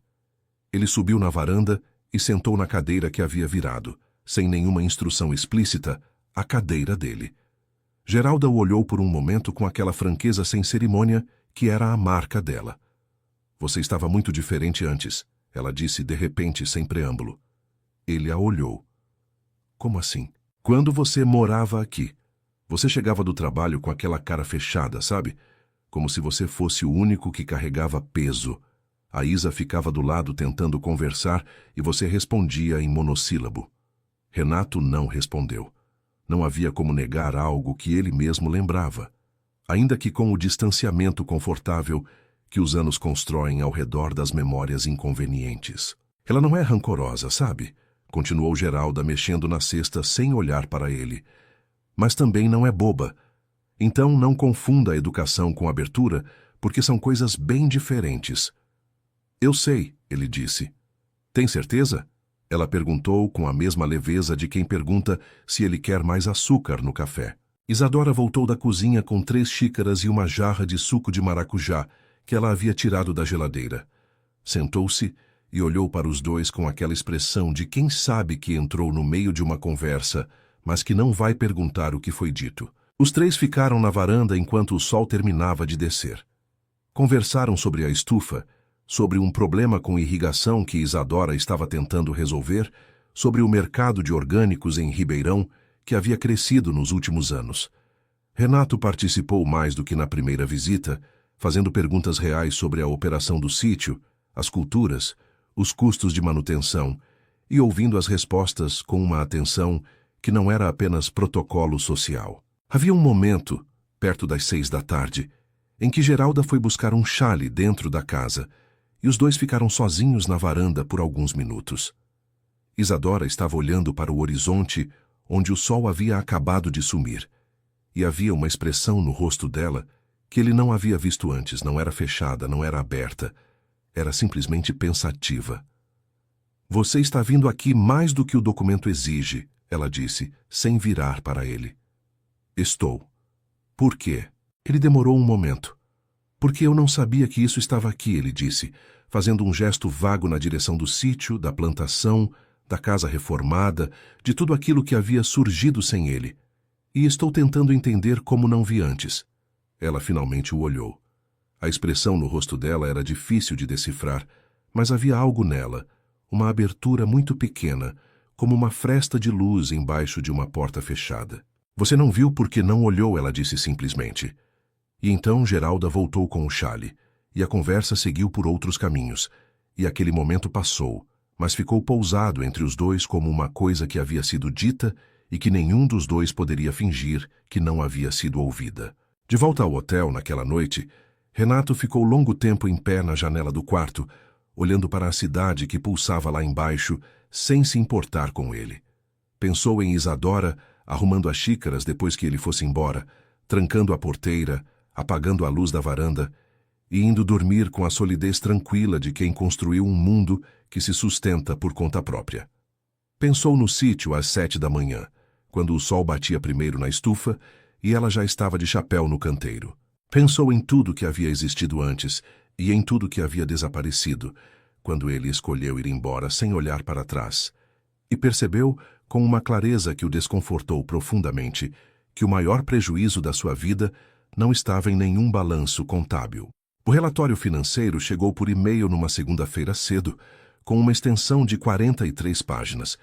Ele subiu na varanda e sentou na cadeira que havia virado, sem nenhuma instrução explícita, a cadeira dele. Geralda o olhou por um momento com aquela franqueza sem cerimônia que era a marca dela. Você estava muito diferente antes, ela disse de repente sem preâmbulo. Ele a olhou. Como assim? Quando você morava aqui, você chegava do trabalho com aquela cara fechada, sabe? Como se você fosse o único que carregava peso. A Isa ficava do lado tentando conversar e você respondia em monossílabo. Renato não respondeu. Não havia como negar algo que ele mesmo lembrava, ainda que com o distanciamento confortável que os anos constroem ao redor das memórias inconvenientes. Ela não é rancorosa, sabe? Continuou Geralda mexendo na cesta sem olhar para ele. Mas também não é boba. Então não confunda a educação com abertura, porque são coisas bem diferentes. Eu sei, ele disse. Tem certeza? Ela perguntou com a mesma leveza de quem pergunta se ele quer mais açúcar no café. Isadora voltou da cozinha com 3 xícaras e uma jarra de suco de maracujá que ela havia tirado da geladeira. Sentou-se e olhou para os dois com aquela expressão de quem sabe que entrou no meio de uma conversa, mas que não vai perguntar o que foi dito. Os 3 ficaram na varanda enquanto o sol terminava de descer. Conversaram sobre a estufa, sobre um problema com irrigação que Isadora estava tentando resolver, sobre o mercado de orgânicos em Ribeirão, que havia crescido nos últimos anos. Renato participou mais do que na primeira visita, fazendo perguntas reais sobre a operação do sítio, as culturas, os custos de manutenção, e ouvindo as respostas com uma atenção que não era apenas protocolo social. Havia um momento, perto das 6 da tarde, em que Geralda foi buscar um chale dentro da casa, e os dois ficaram sozinhos na varanda por alguns minutos. Isadora estava olhando para o horizonte, onde o sol havia acabado de sumir, e havia uma expressão no rosto dela que ele não havia visto antes. Não era fechada, não era aberta, era simplesmente pensativa. Você está vindo aqui mais do que o documento exige, ela disse, sem virar para ele. Estou. Por quê? Ele demorou um momento. Porque eu não sabia que isso estava aqui, ele disse, fazendo um gesto vago na direção do sítio, da plantação, da casa reformada, de tudo aquilo que havia surgido sem ele. E estou tentando entender como não vi antes. Ela finalmente o olhou. A expressão no rosto dela era difícil de decifrar, mas havia algo nela, uma abertura muito pequena, como uma fresta de luz embaixo de uma porta fechada. Você não viu porque não olhou, ela disse simplesmente. E então Geralda voltou com o chale, e a conversa seguiu por outros caminhos, e aquele momento passou, mas ficou pousado entre os dois como uma coisa que havia sido dita e que nenhum dos dois poderia fingir que não havia sido ouvida. De volta ao hotel naquela noite, Renato ficou longo tempo em pé na janela do quarto, olhando para a cidade que pulsava lá embaixo, sem se importar com ele. Pensou em Isadora, arrumando as xícaras depois que ele fosse embora, trancando a porteira, apagando a luz da varanda e indo dormir com a solidez tranquila de quem construiu um mundo que se sustenta por conta própria. Pensou no sítio às 7 da manhã, quando o sol batia primeiro na estufa e ela já estava de chapéu no canteiro. Pensou em tudo que havia existido antes e em tudo que havia desaparecido, quando ele escolheu ir embora sem olhar para trás, e percebeu, com uma clareza que o desconfortou profundamente, que o maior prejuízo da sua vida não estava em nenhum balanço contábil. O relatório financeiro chegou por e-mail numa segunda-feira cedo, com uma extensão de 43 páginas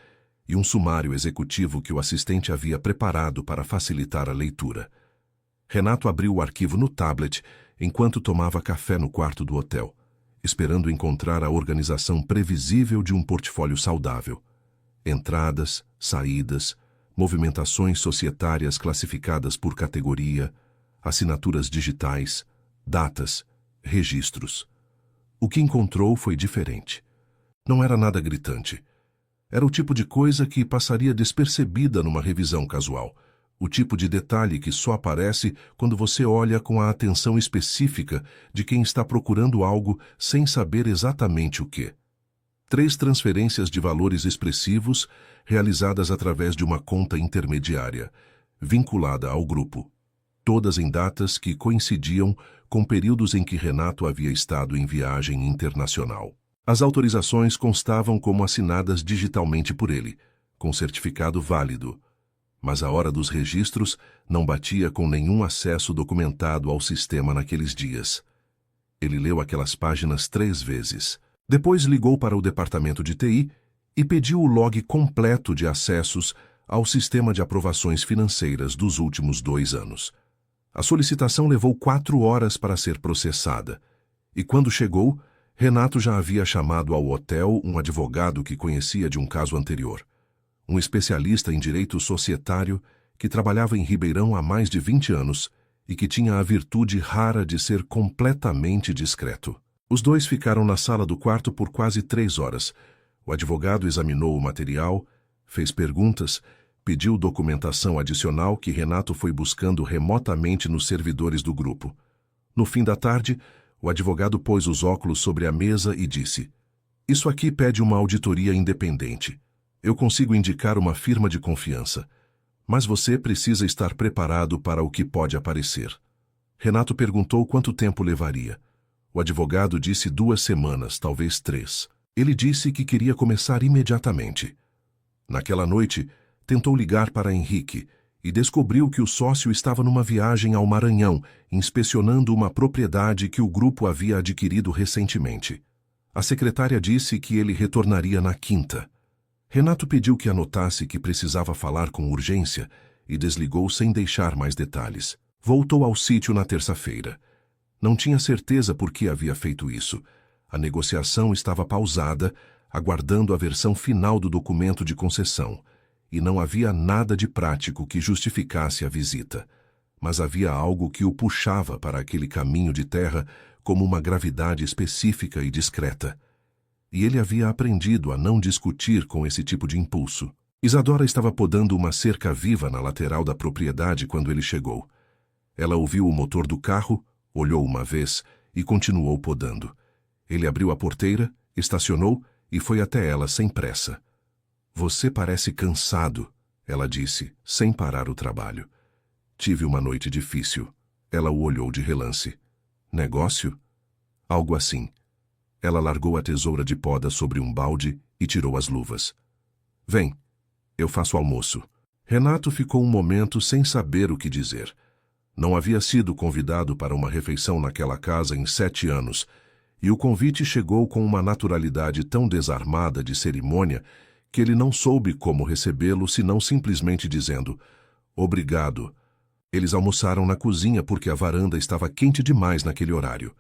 e um sumário executivo que o assistente havia preparado para facilitar a leitura. Renato abriu o arquivo no tablet enquanto tomava café no quarto do hotel, esperando encontrar a organização previsível de um portfólio saudável. Entradas, saídas, movimentações societárias classificadas por categoria, assinaturas digitais, datas, registros. O que encontrou foi diferente. Não era nada gritante. Era o tipo de coisa que passaria despercebida numa revisão casual. O tipo de detalhe que só aparece quando você olha com a atenção específica de quem está procurando algo sem saber exatamente o que. 3 transferências de valores expressivos realizadas através de uma conta intermediária, vinculada ao grupo. Todas em datas que coincidiam com períodos em que Renato havia estado em viagem internacional. As autorizações constavam como assinadas digitalmente por ele, com certificado válido, mas a hora dos registros não batia com nenhum acesso documentado ao sistema naqueles dias. Ele leu aquelas páginas 3 vezes. Depois ligou para o departamento de TI e pediu o log completo de acessos ao sistema de aprovações financeiras dos últimos 2 anos. A solicitação levou 4 horas para ser processada, e quando chegou, Renato já havia chamado ao hotel um advogado que conhecia de um caso anterior. Um especialista em direito societário que trabalhava em Ribeirão há mais de 20 anos e que tinha a virtude rara de ser completamente discreto. Os dois ficaram na sala do quarto por quase 3 horas. O advogado examinou o material, fez perguntas, pediu documentação adicional que Renato foi buscando remotamente nos servidores do grupo. No fim da tarde, o advogado pôs os óculos sobre a mesa e disse: "Isso aqui pede uma auditoria independente. Eu consigo indicar uma firma de confiança, mas você precisa estar preparado para o que pode aparecer." Renato perguntou quanto tempo levaria. O advogado disse 2 semanas, talvez 3. Ele disse que queria começar imediatamente. Naquela noite, tentou ligar para Henrique e descobriu que o sócio estava numa viagem ao Maranhão, inspecionando uma propriedade que o grupo havia adquirido recentemente. A secretária disse que ele retornaria na quinta. Renato pediu que anotasse que precisava falar com urgência e desligou sem deixar mais detalhes. Voltou ao sítio na terça-feira. Não tinha certeza por que havia feito isso. A negociação estava pausada, aguardando a versão final do documento de concessão, e não havia nada de prático que justificasse a visita. Mas havia algo que o puxava para aquele caminho de terra como uma gravidade específica e discreta. E ele havia aprendido a não discutir com esse tipo de impulso. Isadora estava podando uma cerca viva na lateral da propriedade quando ele chegou. Ela ouviu o motor do carro, olhou uma vez e continuou podando. Ele abriu a porteira, estacionou e foi até ela sem pressa. "Você parece cansado", ela disse, sem parar o trabalho. "Tive uma noite difícil." Ela o olhou de relance. "Negócio?" "Algo assim." Ela largou a tesoura de poda sobre um balde e tirou as luvas. "Vem, eu faço almoço." Renato ficou um momento sem saber o que dizer. Não havia sido convidado para uma refeição naquela casa em 7 anos, e o convite chegou com uma naturalidade tão desarmada de cerimônia que ele não soube como recebê-lo senão simplesmente dizendo: "Obrigado." Eles almoçaram na cozinha porque a varanda estava quente demais naquele horário.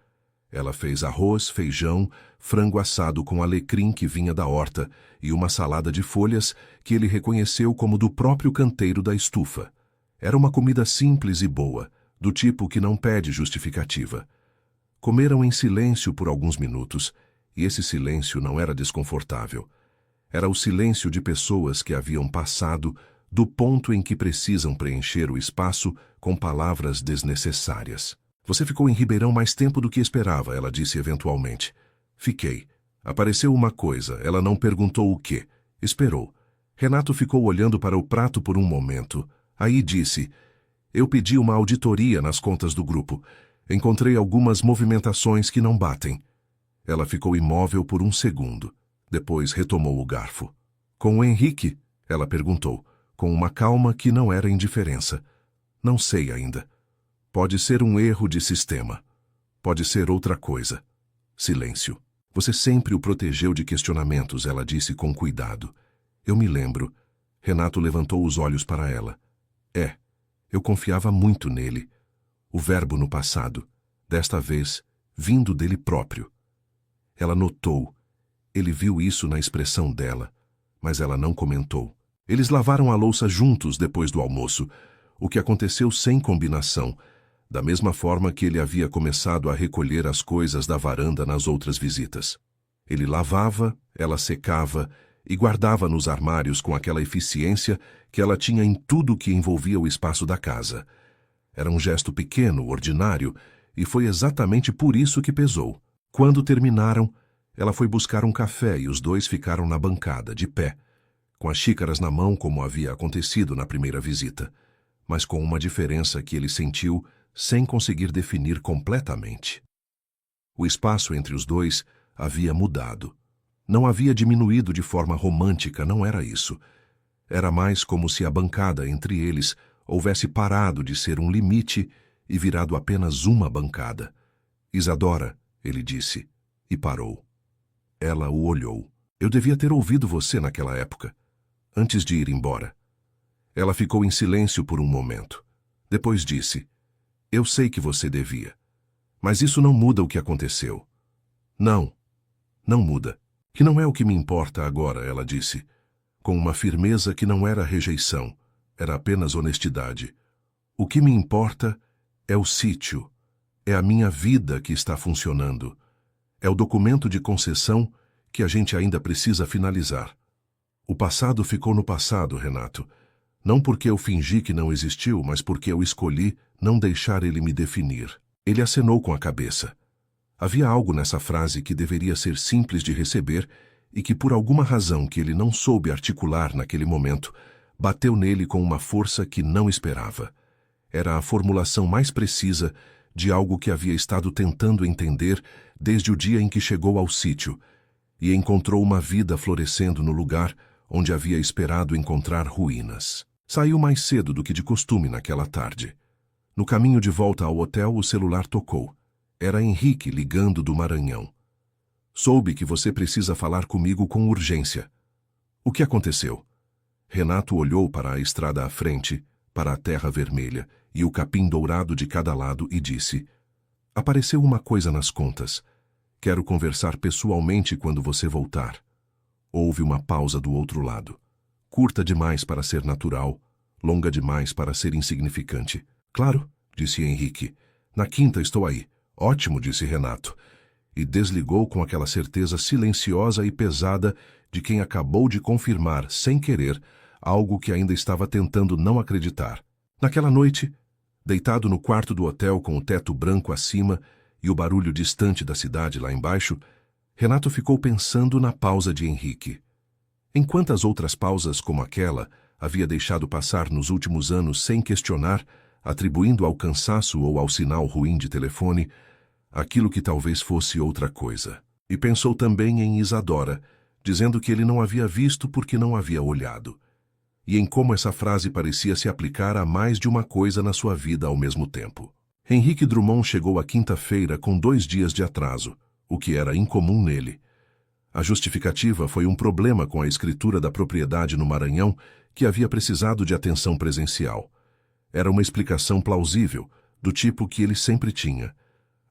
Ela fez arroz, feijão, frango assado com alecrim que vinha da horta e uma salada de folhas que ele reconheceu como do próprio canteiro da estufa. Era uma comida simples e boa, do tipo que não pede justificativa. Comeram em silêncio por alguns minutos, e esse silêncio não era desconfortável. Era o silêncio de pessoas que haviam passado do ponto em que precisam preencher o espaço com palavras desnecessárias. "Você ficou em Ribeirão mais tempo do que esperava", ela disse eventualmente. "Fiquei. Apareceu uma coisa, ela não perguntou o quê. Esperou." Renato ficou olhando para o prato por um momento. Aí disse: "Eu pedi uma auditoria nas contas do grupo. Encontrei algumas movimentações que não batem." Ela ficou imóvel por um segundo. Depois retomou o garfo. "Com o Henrique?" ela perguntou, com uma calma que não era indiferença. "Não sei ainda. Pode ser um erro de sistema. Pode ser outra coisa." Silêncio. "Você sempre o protegeu de questionamentos", ela disse com cuidado. "Eu me lembro." Renato levantou os olhos para ela. Eu confiava muito nele." O verbo no passado, desta vez, vindo dele próprio. Ela notou. Ele viu isso na expressão dela, mas ela não comentou. Eles lavaram a louça juntos depois do almoço, o que aconteceu sem combinação, da mesma forma que ele havia começado a recolher as coisas da varanda nas outras visitas. Ele lavava, ela secava e guardava nos armários com aquela eficiência que ela tinha em tudo que envolvia o espaço da casa. Era um gesto pequeno, ordinário, e foi exatamente por isso que pesou. Quando terminaram, ela foi buscar um café e os dois ficaram na bancada, de pé, com as xícaras na mão como havia acontecido na primeira visita, mas com uma diferença que ele sentiu sem conseguir definir completamente. O espaço entre os dois havia mudado. Não havia diminuído de forma romântica, não era isso. Era mais como se a bancada entre eles houvesse parado de ser um limite e virado apenas uma bancada. "Isadora", ele disse, e parou. Ela o olhou. "Eu devia ter ouvido você naquela época, antes de ir embora." Ela ficou em silêncio por um momento. Depois disse: "Eu sei que você devia. Mas isso não muda o que aconteceu." "Não," Não muda. Que não é o que me importa agora, ela disse, com uma firmeza que não era rejeição, era apenas honestidade. O que me importa é o sítio, é a minha vida que está funcionando. É o documento de concessão que a gente ainda precisa finalizar. O passado ficou no passado, Renato. Não porque eu fingi que não existiu, mas porque eu escolhi não deixar ele me definir. Ele acenou com a cabeça. Havia algo nessa frase que deveria ser simples de receber e que, por alguma razão que ele não soube articular naquele momento, bateu nele com uma força que não esperava. Era a formulação mais precisa de algo que havia estado tentando entender desde o dia em que chegou ao sítio e encontrou uma vida florescendo no lugar onde havia esperado encontrar ruínas. Saiu mais cedo do que de costume naquela tarde. No caminho de volta ao hotel, o celular tocou. Era Henrique ligando do Maranhão. Soube que você precisa falar comigo com urgência. O que aconteceu? Renato olhou para a estrada à frente, para a terra vermelha e o capim dourado de cada lado e disse: apareceu uma coisa nas contas. Quero conversar pessoalmente quando você voltar. Houve uma pausa do outro lado. Curta demais para ser natural, longa demais para ser insignificante. Claro, disse Henrique. Na quinta estou aí. Ótimo, disse Renato. E desligou com aquela certeza silenciosa e pesada de quem acabou de confirmar, sem querer, algo que ainda estava tentando não acreditar. Naquela noite, deitado no quarto do hotel com o teto branco acima e o barulho distante da cidade lá embaixo, Renato ficou pensando na pausa de Henrique. Em quantas outras pausas como aquela havia deixado passar nos últimos anos sem questionar, atribuindo ao cansaço ou ao sinal ruim de telefone, aquilo que talvez fosse outra coisa. E pensou também em Isadora, dizendo que ele não havia visto porque não havia olhado. E em como essa frase parecia se aplicar a mais de uma coisa na sua vida ao mesmo tempo. Henrique Drummond chegou à quinta-feira com 2 dias de atraso, o que era incomum nele. A justificativa foi um problema com a escritura da propriedade no Maranhão que havia precisado de atenção presencial. Era uma explicação plausível, do tipo que ele sempre tinha,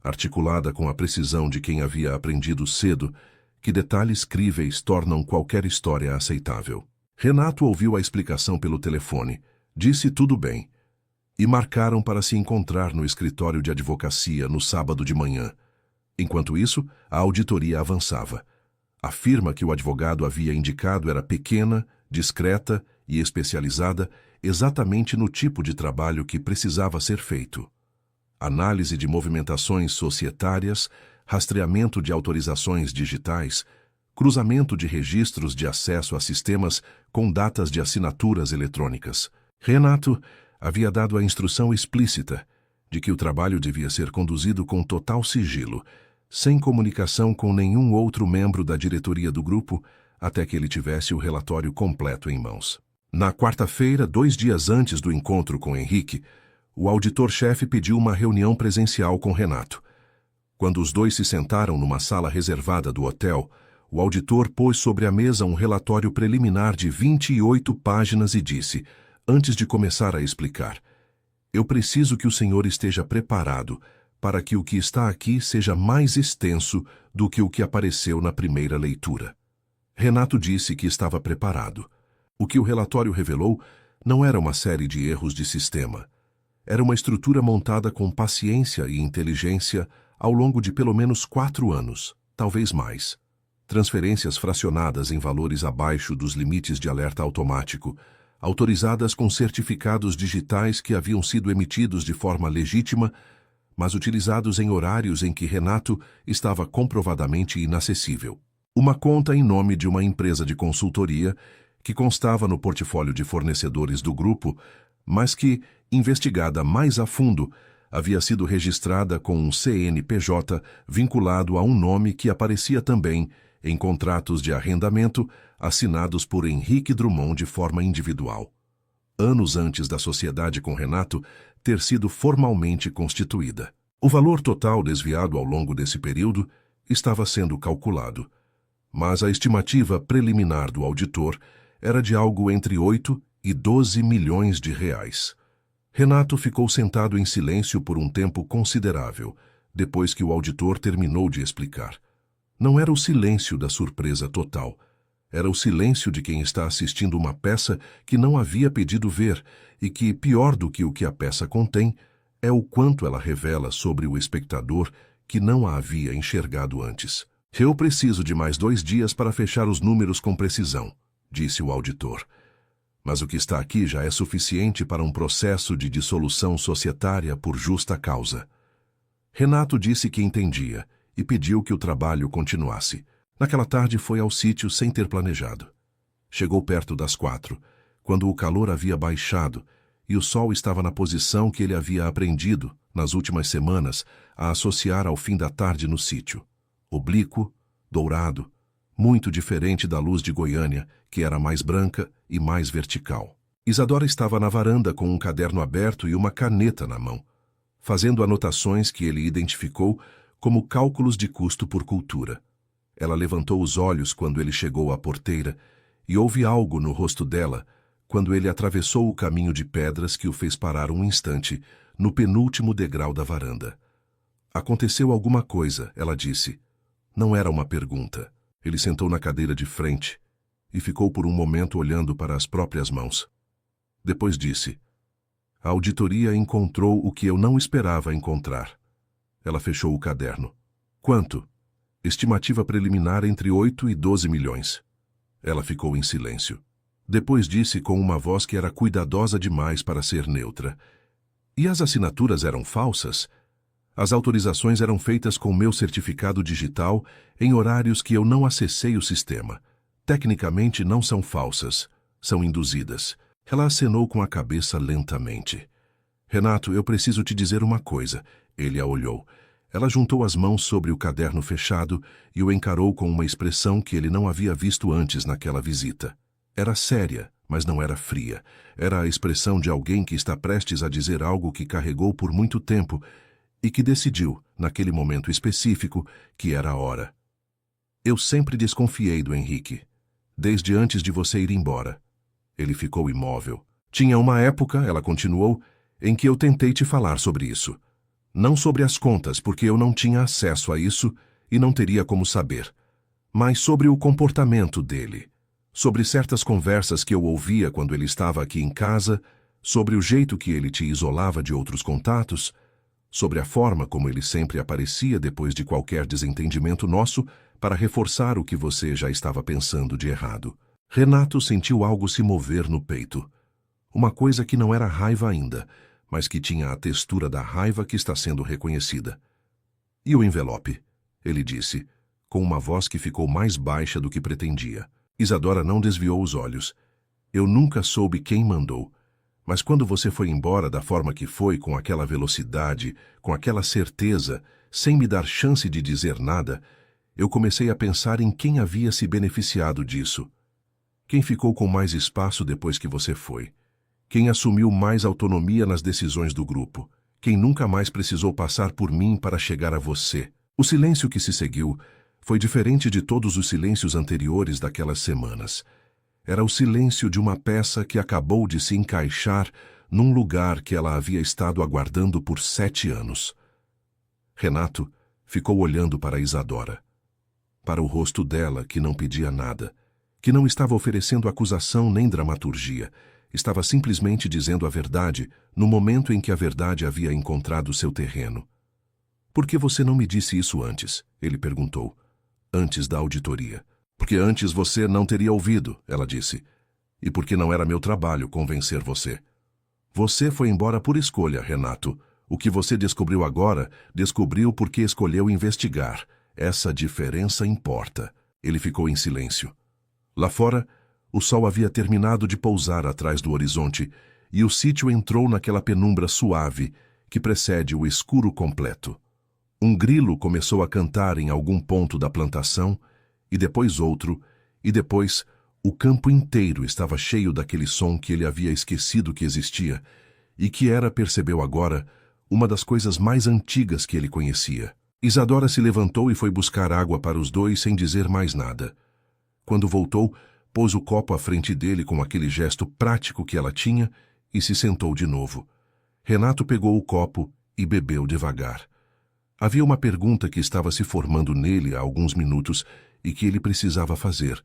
articulada com a precisão de quem havia aprendido cedo que detalhes críveis tornam qualquer história aceitável. Renato ouviu a explicação pelo telefone, disse tudo bem, e marcaram para se encontrar no escritório de advocacia no sábado de manhã. Enquanto isso, a auditoria avançava. A firma que o advogado havia indicado era pequena, discreta e especializada exatamente no tipo de trabalho que precisava ser feito. Análise de movimentações societárias, rastreamento de autorizações digitais, cruzamento de registros de acesso a sistemas com datas de assinaturas eletrônicas. Renato havia dado a instrução explícita de que o trabalho devia ser conduzido com total sigilo, sem comunicação com nenhum outro membro da diretoria do grupo, até que ele tivesse o relatório completo em mãos. Na quarta-feira, 2 dias antes do encontro com Henrique, o auditor-chefe pediu uma reunião presencial com Renato. Quando os dois se sentaram numa sala reservada do hotel, o auditor pôs sobre a mesa um relatório preliminar de 28 páginas e disse, antes de começar a explicar: eu preciso que o senhor esteja preparado para que o que está aqui seja mais extenso do que o que apareceu na primeira leitura. Renato disse que estava preparado. O que o relatório revelou não era uma série de erros de sistema. Era uma estrutura montada com paciência e inteligência ao longo de pelo menos 4 anos, talvez mais. Transferências fracionadas em valores abaixo dos limites de alerta automático, autorizadas com certificados digitais que haviam sido emitidos de forma legítima, mas utilizados em horários em que Renato estava comprovadamente inacessível. Uma conta em nome de uma empresa de consultoria que constava no portfólio de fornecedores do grupo, mas que, investigada mais a fundo, havia sido registrada com um CNPJ vinculado a um nome que aparecia também em contratos de arrendamento assinados por Henrique Drummond de forma individual, anos antes da sociedade com Renato ter sido formalmente constituída. O valor total desviado ao longo desse período estava sendo calculado, mas a estimativa preliminar do auditor era de algo entre 8 e 12 milhões de reais. Renato ficou sentado em silêncio por um tempo considerável, depois que o auditor terminou de explicar. Não era o silêncio da surpresa total. Era o silêncio de quem está assistindo uma peça que não havia pedido ver e que, pior do que o que a peça contém, é o quanto ela revela sobre o espectador que não a havia enxergado antes. Eu preciso de mais 2 dias para fechar os números com precisão, disse o auditor. Mas o que está aqui já é suficiente para um processo de dissolução societária por justa causa. Renato disse que entendia e pediu que o trabalho continuasse. Naquela tarde foi ao sítio sem ter planejado. Chegou perto das 4, quando o calor havia baixado e o sol estava na posição que ele havia aprendido, nas últimas semanas, a associar ao fim da tarde no sítio. Oblíquo, dourado, muito diferente da luz de Goiânia, que era mais branca e mais vertical. Isadora estava na varanda com um caderno aberto e uma caneta na mão, fazendo anotações que ele identificou como cálculos de custo por cultura. Ela levantou os olhos quando ele chegou à porteira e houve algo no rosto dela quando ele atravessou o caminho de pedras que o fez parar um instante no penúltimo degrau da varanda. Aconteceu alguma coisa, ela disse. Não era uma pergunta. Ele sentou na cadeira de frente e ficou por um momento olhando para as próprias mãos. Depois disse: a auditoria encontrou o que eu não esperava encontrar. Ela fechou o caderno. Quanto? Estimativa preliminar entre 8 e 12 milhões. Ela ficou em silêncio. Depois disse com uma voz que era cuidadosa demais para ser neutra: e as assinaturas eram falsas? As autorizações eram feitas com meu certificado digital em horários que eu não acessei o sistema. Tecnicamente não são falsas, são induzidas. Ela acenou com a cabeça lentamente. Renato, eu preciso te dizer uma coisa. Ele a olhou. Ela juntou as mãos sobre o caderno fechado e o encarou com uma expressão que ele não havia visto antes naquela visita. Era séria, mas não era fria. Era a expressão de alguém que está prestes a dizer algo que carregou por muito tempo e que decidiu, naquele momento específico, que era a hora. Eu sempre desconfiei do Henrique, desde antes de você ir embora. Ele ficou imóvel. Tinha uma época, ela continuou, em que eu tentei te falar sobre isso. Não sobre as contas, porque eu não tinha acesso a isso e não teria como saber, mas sobre o comportamento dele, sobre certas conversas que eu ouvia quando ele estava aqui em casa, sobre o jeito que ele te isolava de outros contatos, sobre a forma como ele sempre aparecia depois de qualquer desentendimento nosso para reforçar o que você já estava pensando de errado. Renato sentiu algo se mover no peito. Uma coisa que não era raiva ainda, mas que tinha a textura da raiva que está sendo reconhecida. E o envelope? Ele disse, com uma voz que ficou mais baixa do que pretendia. Isadora não desviou os olhos. Eu nunca soube quem mandou. Mas quando você foi embora da forma que foi, com aquela velocidade, com aquela certeza, sem me dar chance de dizer nada, eu comecei a pensar em quem havia se beneficiado disso. Quem ficou com mais espaço depois que você foi? Quem assumiu mais autonomia nas decisões do grupo? Quem nunca mais precisou passar por mim para chegar a você? O silêncio que se seguiu foi diferente de todos os silêncios anteriores daquelas semanas. Era o silêncio de uma peça que acabou de se encaixar num lugar que ela havia estado aguardando por 7 anos. Renato ficou olhando para Isadora, para o rosto dela que não pedia nada, que não estava oferecendo acusação nem dramaturgia, estava simplesmente dizendo a verdade no momento em que a verdade havia encontrado seu terreno. Por que você não me disse isso antes? Ele perguntou. Antes da auditoria. Porque antes você não teria ouvido, ela disse. E porque não era meu trabalho convencer você. Você foi embora por escolha, Renato. O que você descobriu agora, descobriu porque escolheu investigar. Essa diferença importa. Ele ficou em silêncio. Lá fora, o sol havia terminado de pousar atrás do horizonte e o sítio entrou naquela penumbra suave que precede o escuro completo. Um grilo começou a cantar em algum ponto da plantação, e depois outro, e depois o campo inteiro estava cheio daquele som que ele havia esquecido que existia e que era, percebeu agora, uma das coisas mais antigas que ele conhecia. Isadora se levantou e foi buscar água para os dois sem dizer mais nada. Quando voltou, pôs o copo à frente dele com aquele gesto prático que ela tinha e se sentou de novo. Renato pegou o copo e bebeu devagar. Havia uma pergunta que estava se formando nele há alguns minutos e que ele precisava fazer,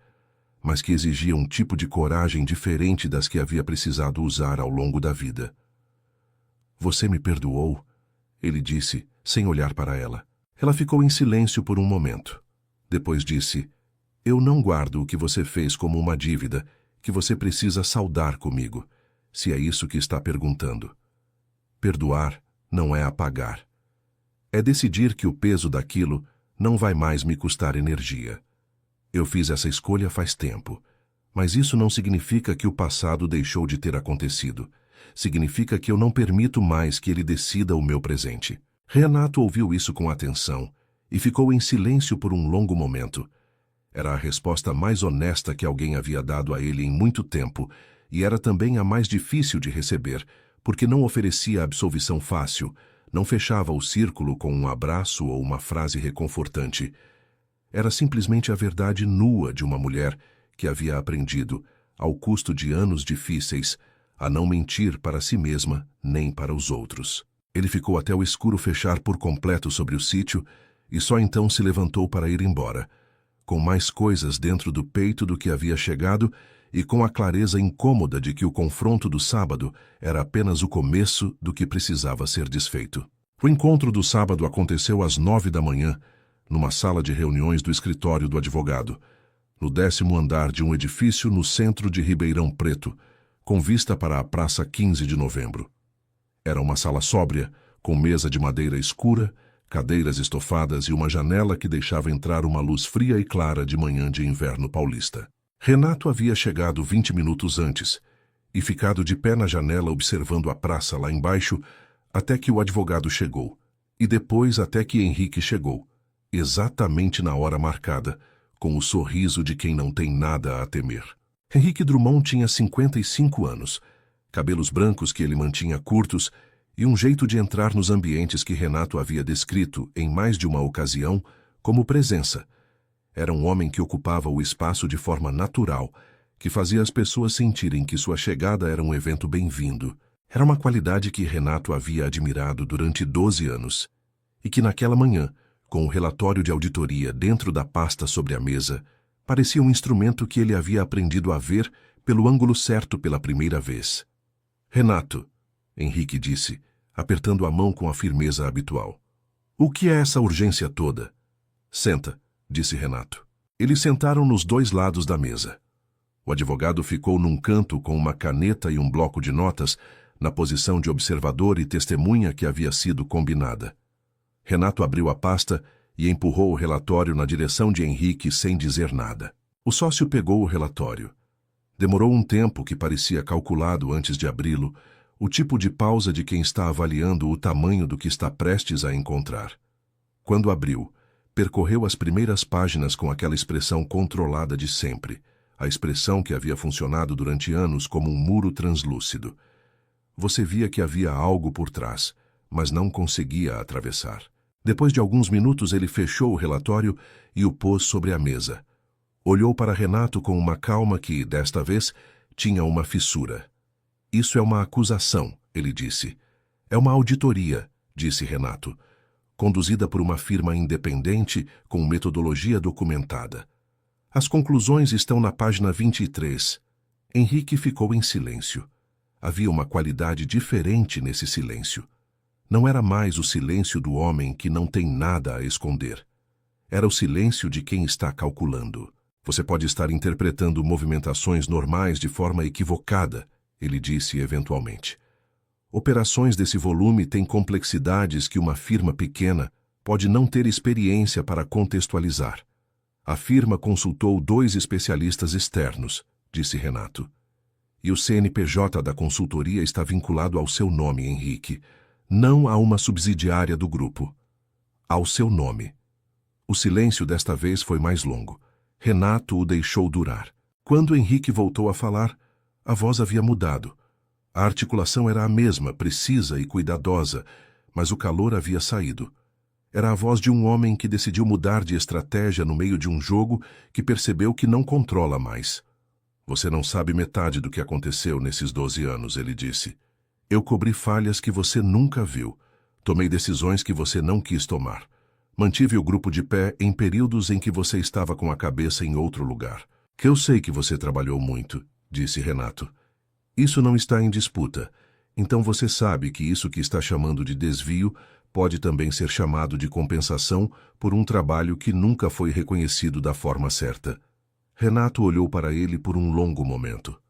mas que exigia um tipo de coragem diferente das que havia precisado usar ao longo da vida. Você me perdoou? Ele disse, sem olhar para ela. Ela ficou em silêncio por um momento. Depois disse, eu não guardo o que você fez como uma dívida que você precisa saldar comigo, se é isso que está perguntando. Perdoar não é apagar. É decidir que o peso daquilo não vai mais me custar energia. Eu fiz essa escolha faz tempo, mas isso não significa que o passado deixou de ter acontecido. Significa que eu não permito mais que ele decida o meu presente. Renato ouviu isso com atenção e ficou em silêncio por um longo momento. Era a resposta mais honesta que alguém havia dado a ele em muito tempo e era também a mais difícil de receber, porque não oferecia absolvição fácil, não fechava o círculo com um abraço ou uma frase reconfortante. Era simplesmente a verdade nua de uma mulher que havia aprendido, ao custo de anos difíceis, a não mentir para si mesma nem para os outros. Ele ficou até o escuro fechar por completo sobre o sítio e só então se levantou para ir embora, com mais coisas dentro do peito do que havia chegado e com a clareza incômoda de que o confronto do sábado era apenas o começo do que precisava ser desfeito. O encontro do sábado aconteceu às 9 da manhã, numa sala de reuniões do escritório do advogado, no 10º andar de um edifício no centro de Ribeirão Preto, com vista para a Praça 15 de Novembro. Era uma sala sóbria, com mesa de madeira escura, cadeiras estofadas e uma janela que deixava entrar uma luz fria e clara de manhã de inverno paulista. Renato havia chegado 20 minutos antes e ficado de pé na janela observando a praça lá embaixo até que o advogado chegou, e depois até que Henrique chegou, exatamente na hora marcada, com o sorriso de quem não tem nada a temer. Henrique Drummond tinha 55 anos, cabelos brancos que ele mantinha curtos e um jeito de entrar nos ambientes que Renato havia descrito, em mais de uma ocasião, como presença. Era um homem que ocupava o espaço de forma natural, que fazia as pessoas sentirem que sua chegada era um evento bem-vindo. Era uma qualidade que Renato havia admirado durante 12 anos, e que naquela manhã, com o relatório de auditoria dentro da pasta sobre a mesa, parecia um instrumento que ele havia aprendido a ver pelo ângulo certo pela primeira vez. Renato, Henrique disse, apertando a mão com a firmeza habitual. O que é essa urgência toda? Senta, disse Renato. Eles sentaram nos dois lados da mesa. O advogado ficou num canto com uma caneta e um bloco de notas, na posição de observador e testemunha que havia sido combinada. Renato abriu a pasta e empurrou o relatório na direção de Henrique sem dizer nada. O sócio pegou o relatório. Demorou um tempo que parecia calculado antes de abri-lo, o tipo de pausa de quem está avaliando o tamanho do que está prestes a encontrar. Quando abriu, percorreu as primeiras páginas com aquela expressão controlada de sempre, a expressão que havia funcionado durante anos como um muro translúcido. Você via que havia algo por trás, mas não conseguia atravessar. Depois de alguns minutos ele fechou o relatório e o pôs sobre a mesa. Olhou para Renato com uma calma que, desta vez, tinha uma fissura. Isso é uma acusação, ele disse. É uma auditoria, disse Renato, conduzida por uma firma independente com metodologia documentada. As conclusões estão na página 23. Henrique ficou em silêncio. Havia uma qualidade diferente nesse silêncio. Não era mais o silêncio do homem que não tem nada a esconder. Era o silêncio de quem está calculando. Você pode estar interpretando movimentações normais de forma equivocada, ele disse eventualmente. Operações desse volume têm complexidades que uma firma pequena pode não ter experiência para contextualizar. A firma consultou 2 especialistas externos, disse Renato. E o CNPJ da consultoria está vinculado ao seu nome, Henrique, não a uma subsidiária do grupo. Ao seu nome. O silêncio desta vez foi mais longo. Renato o deixou durar. Quando Henrique voltou a falar, a voz havia mudado. A articulação era a mesma, precisa e cuidadosa, mas o calor havia saído. Era a voz de um homem que decidiu mudar de estratégia no meio de um jogo que percebeu que não controla mais. Você não sabe metade do que aconteceu nesses 12 anos, ele disse. Eu cobri falhas que você nunca viu. Tomei decisões que você não quis tomar. Mantive o grupo de pé em períodos em que você estava com a cabeça em outro lugar. Que eu sei que você trabalhou muito, disse Renato. Isso não está em disputa. Então você sabe que isso que está chamando de desvio pode também ser chamado de compensação por um trabalho que nunca foi reconhecido da forma certa. Renato olhou para ele por um longo momento.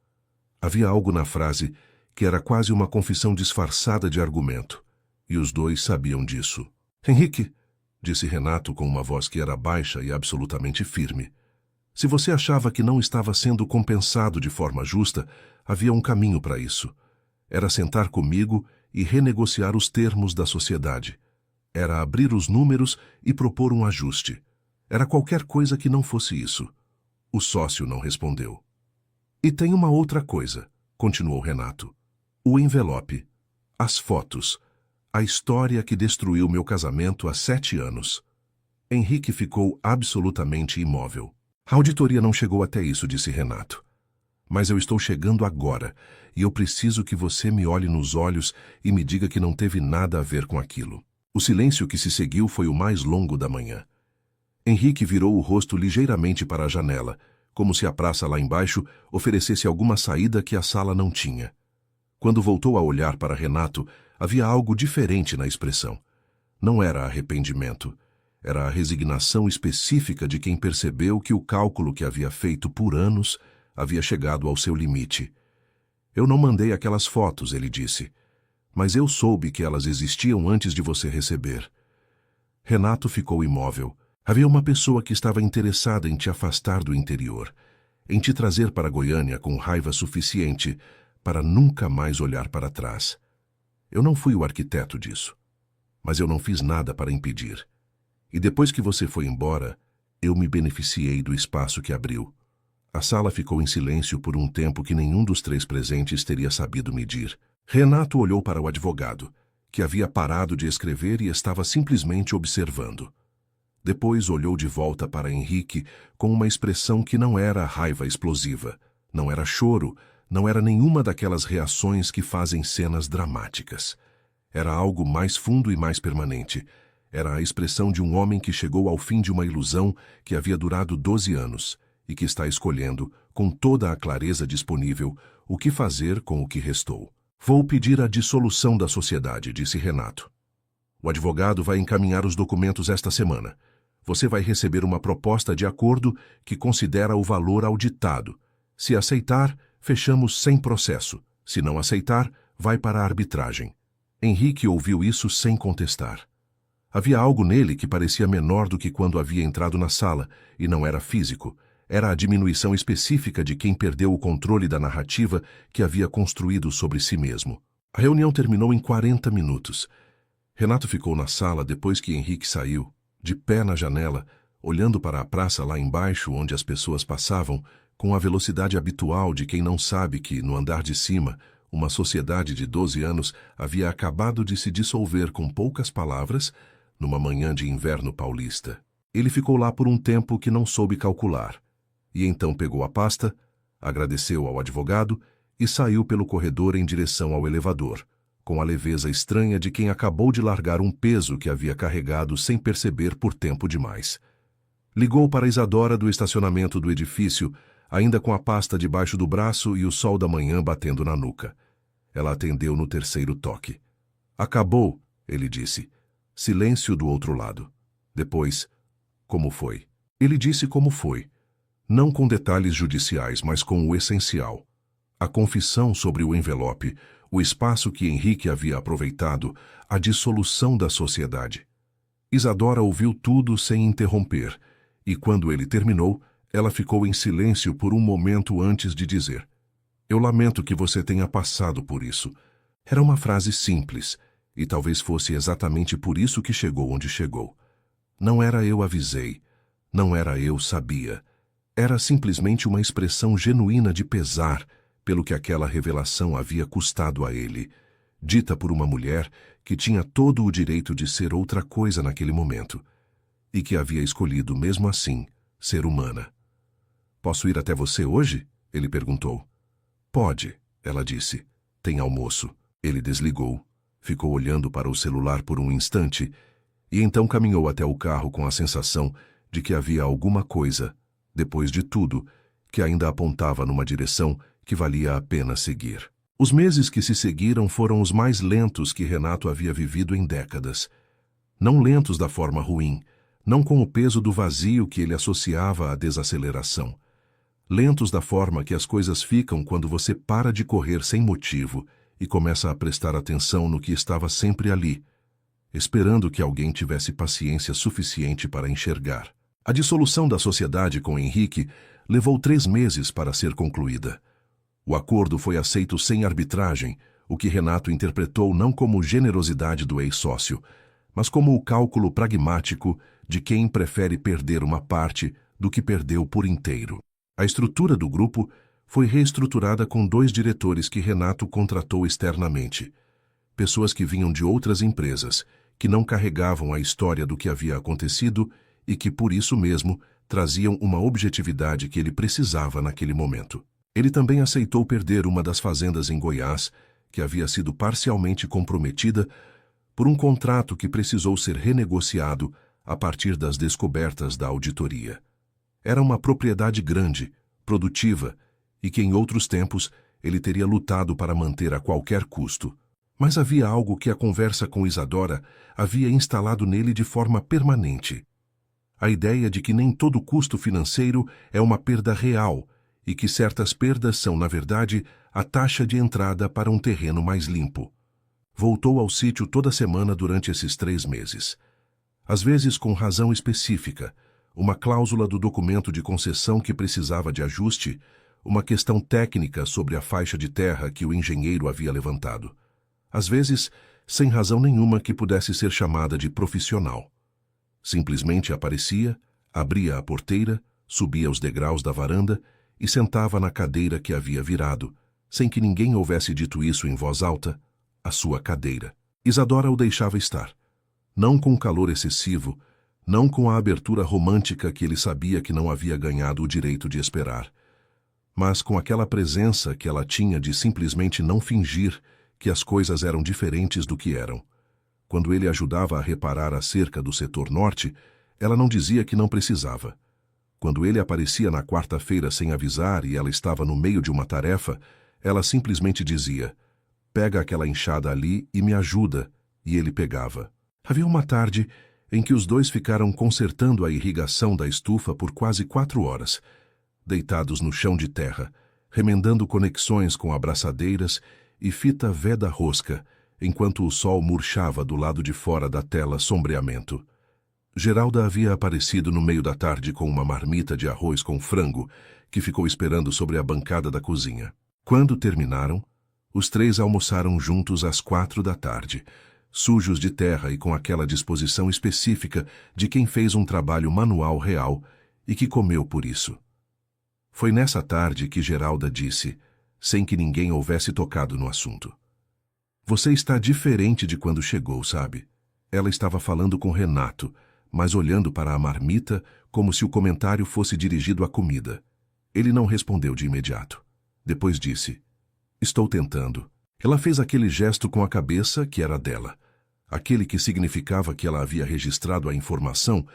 Havia algo na frase que era quase uma confissão disfarçada de argumento, e os dois sabiam disso. Henrique, disse Renato com uma voz que era baixa e absolutamente firme. Se você achava que não estava sendo compensado de forma justa, havia um caminho para isso. Era sentar comigo e renegociar os termos da sociedade. Era abrir os números e propor um ajuste. Era qualquer coisa que não fosse isso. O sócio não respondeu. E tem uma outra coisa, continuou Renato. O envelope, as fotos, a história que destruiu meu casamento há 7 anos. Henrique ficou absolutamente imóvel. A auditoria não chegou até isso, disse Renato. Mas eu estou chegando agora, e eu preciso que você me olhe nos olhos e me diga que não teve nada a ver com aquilo. O silêncio que se seguiu foi o mais longo da manhã. Henrique virou o rosto ligeiramente para a janela, como se a praça lá embaixo oferecesse alguma saída que a sala não tinha. Quando voltou a olhar para Renato, havia algo diferente na expressão. Não era arrependimento. Era a resignação específica de quem percebeu que o cálculo que havia feito por anos havia chegado ao seu limite. Eu não mandei aquelas fotos, ele disse. Mas eu soube que elas existiam antes de você receber. Renato ficou imóvel. Havia uma pessoa que estava interessada em te afastar do interior, em te trazer para Goiânia com raiva suficiente para nunca mais olhar para trás. Eu não fui o arquiteto disso, mas eu não fiz nada para impedir. E depois que você foi embora, eu me beneficiei do espaço que abriu. A sala ficou em silêncio por um tempo que nenhum dos 3 presentes teria sabido medir. Renato olhou para o advogado, que havia parado de escrever e estava simplesmente observando. Depois olhou de volta para Henrique com uma expressão que não era raiva explosiva, não era choro, não era nenhuma daquelas reações que fazem cenas dramáticas. Era algo mais fundo e mais permanente. Era a expressão de um homem que chegou ao fim de uma ilusão que havia durado 12 anos e que está escolhendo, com toda a clareza disponível, o que fazer com o que restou. Vou pedir a dissolução da sociedade, disse Renato. O advogado vai encaminhar os documentos esta semana. Você vai receber uma proposta de acordo que considera o valor auditado. Se aceitar, fechamos sem processo. Se não aceitar, vai para a arbitragem. Henrique ouviu isso sem contestar. Havia algo nele que parecia menor do que quando havia entrado na sala, e não era físico. Era a diminuição específica de quem perdeu o controle da narrativa que havia construído sobre si mesmo. A reunião terminou em 40 minutos. Renato ficou na sala depois que Henrique saiu, de pé na janela, olhando para a praça lá embaixo onde as pessoas passavam, com a velocidade habitual de quem não sabe que, no andar de cima, uma sociedade de 12 anos havia acabado de se dissolver com poucas palavras, numa manhã de inverno paulista. Ele ficou lá por um tempo que não soube calcular, e então pegou a pasta, agradeceu ao advogado e saiu pelo corredor em direção ao elevador, com a leveza estranha de quem acabou de largar um peso que havia carregado sem perceber por tempo demais. Ligou para Isadora do estacionamento do edifício, ainda com a pasta debaixo do braço e o sol da manhã batendo na nuca. Ela atendeu no 3º toque. Acabou, ele disse. Silêncio do outro lado. Depois, como foi? Ele disse como foi. Não com detalhes judiciais, mas com o essencial. A confissão sobre o envelope, o espaço que Henrique havia aproveitado, a dissolução da sociedade. Isadora ouviu tudo sem interromper, e quando ele terminou, ela ficou em silêncio por um momento antes de dizer: Eu lamento que você tenha passado por isso. Era uma frase simples, e talvez fosse exatamente por isso que chegou onde chegou. Não era eu avisei, não era eu sabia. Era simplesmente uma expressão genuína de pesar pelo que aquela revelação havia custado a ele, dita por uma mulher que tinha todo o direito de ser outra coisa naquele momento, e que havia escolhido, mesmo assim, ser humana. Posso ir até você hoje? Ele perguntou. Pode, ela disse. Tem almoço. Ele desligou. Ficou olhando para o celular por um instante e então caminhou até o carro com a sensação de que havia alguma coisa, depois de tudo, que ainda apontava numa direção que valia a pena seguir. Os meses que se seguiram foram os mais lentos que Renato havia vivido em décadas. Não lentos da forma ruim, não com o peso do vazio que ele associava à desaceleração. Lentos da forma que as coisas ficam quando você para de correr sem motivo e começa a prestar atenção no que estava sempre ali, esperando que alguém tivesse paciência suficiente para enxergar. A dissolução da sociedade com Henrique levou 3 meses para ser concluída. O acordo foi aceito sem arbitragem, o que Renato interpretou não como generosidade do ex-sócio, mas como o cálculo pragmático de quem prefere perder uma parte do que perdeu por inteiro. A estrutura do grupo foi reestruturada com 2 diretores que Renato contratou externamente. Pessoas que vinham de outras empresas, que não carregavam a história do que havia acontecido e que, por isso mesmo, traziam uma objetividade que ele precisava naquele momento. Ele também aceitou perder uma das fazendas em Goiás, que havia sido parcialmente comprometida por um contrato que precisou ser renegociado a partir das descobertas da auditoria. Era uma propriedade grande, produtiva, e que em outros tempos ele teria lutado para manter a qualquer custo. Mas havia algo que a conversa com Isadora havia instalado nele de forma permanente. A ideia de que nem todo custo financeiro é uma perda real e que certas perdas são, na verdade, a taxa de entrada para um terreno mais limpo. Voltou ao sítio toda semana durante esses 3 meses. Às vezes com razão específica, uma cláusula do documento de concessão que precisava de ajuste, uma questão técnica sobre a faixa de terra que o engenheiro havia levantado. Às vezes, sem razão nenhuma que pudesse ser chamada de profissional. Simplesmente aparecia, abria a porteira, subia os degraus da varanda e sentava na cadeira que havia virado, sem que ninguém houvesse dito isso em voz alta, a sua cadeira. Isadora o deixava estar. Não com calor excessivo, não com a abertura romântica que ele sabia que não havia ganhado o direito de esperar, mas com aquela presença que ela tinha de simplesmente não fingir que as coisas eram diferentes do que eram. Quando ele ajudava a reparar a cerca do setor norte, ela não dizia que não precisava. Quando ele aparecia na quarta-feira sem avisar e ela estava no meio de uma tarefa, ela simplesmente dizia: "Pega aquela enxada ali e me ajuda", e ele pegava. Havia uma tarde em que os 2 ficaram consertando a irrigação da estufa por quase 4 horas, deitados no chão de terra, remendando conexões com abraçadeiras e fita veda-rosca, enquanto o sol murchava do lado de fora da tela sombreamento. Geralda havia aparecido no meio da tarde com uma marmita de arroz com frango, que ficou esperando sobre a bancada da cozinha. Quando terminaram, os 3 almoçaram juntos às 4 da tarde, sujos de terra e com aquela disposição específica de quem fez um trabalho manual real e que comeu por isso. Foi nessa tarde que Geralda disse, sem que ninguém houvesse tocado no assunto: "Você está diferente de quando chegou, sabe?" Ela estava falando com Renato, mas olhando para a marmita como se o comentário fosse dirigido à comida. Ele não respondeu de imediato. Depois disse: "Estou tentando." Ela fez aquele gesto com a cabeça que era dela, aquele que significava que ela havia registrado a informação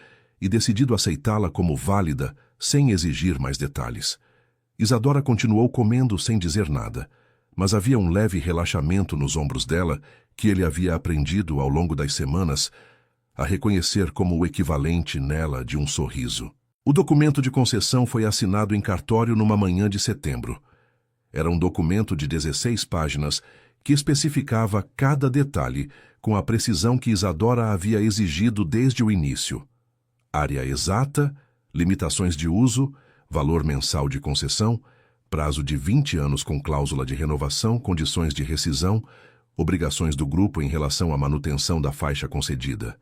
e decidido aceitá-la como válida, sem exigir mais detalhes. Isadora continuou comendo sem dizer nada, mas havia um leve relaxamento nos ombros dela que ele havia aprendido ao longo das semanas a reconhecer como o equivalente nela de um sorriso. O documento de concessão foi assinado em cartório numa manhã de setembro. Era um documento de 16 páginas que especificava cada detalhe com a precisão que Isadora havia exigido desde o início. Área exata, limitações de uso, valor mensal de concessão, prazo de 20 anos com cláusula de renovação, condições de rescisão, obrigações do grupo em relação à manutenção da faixa concedida.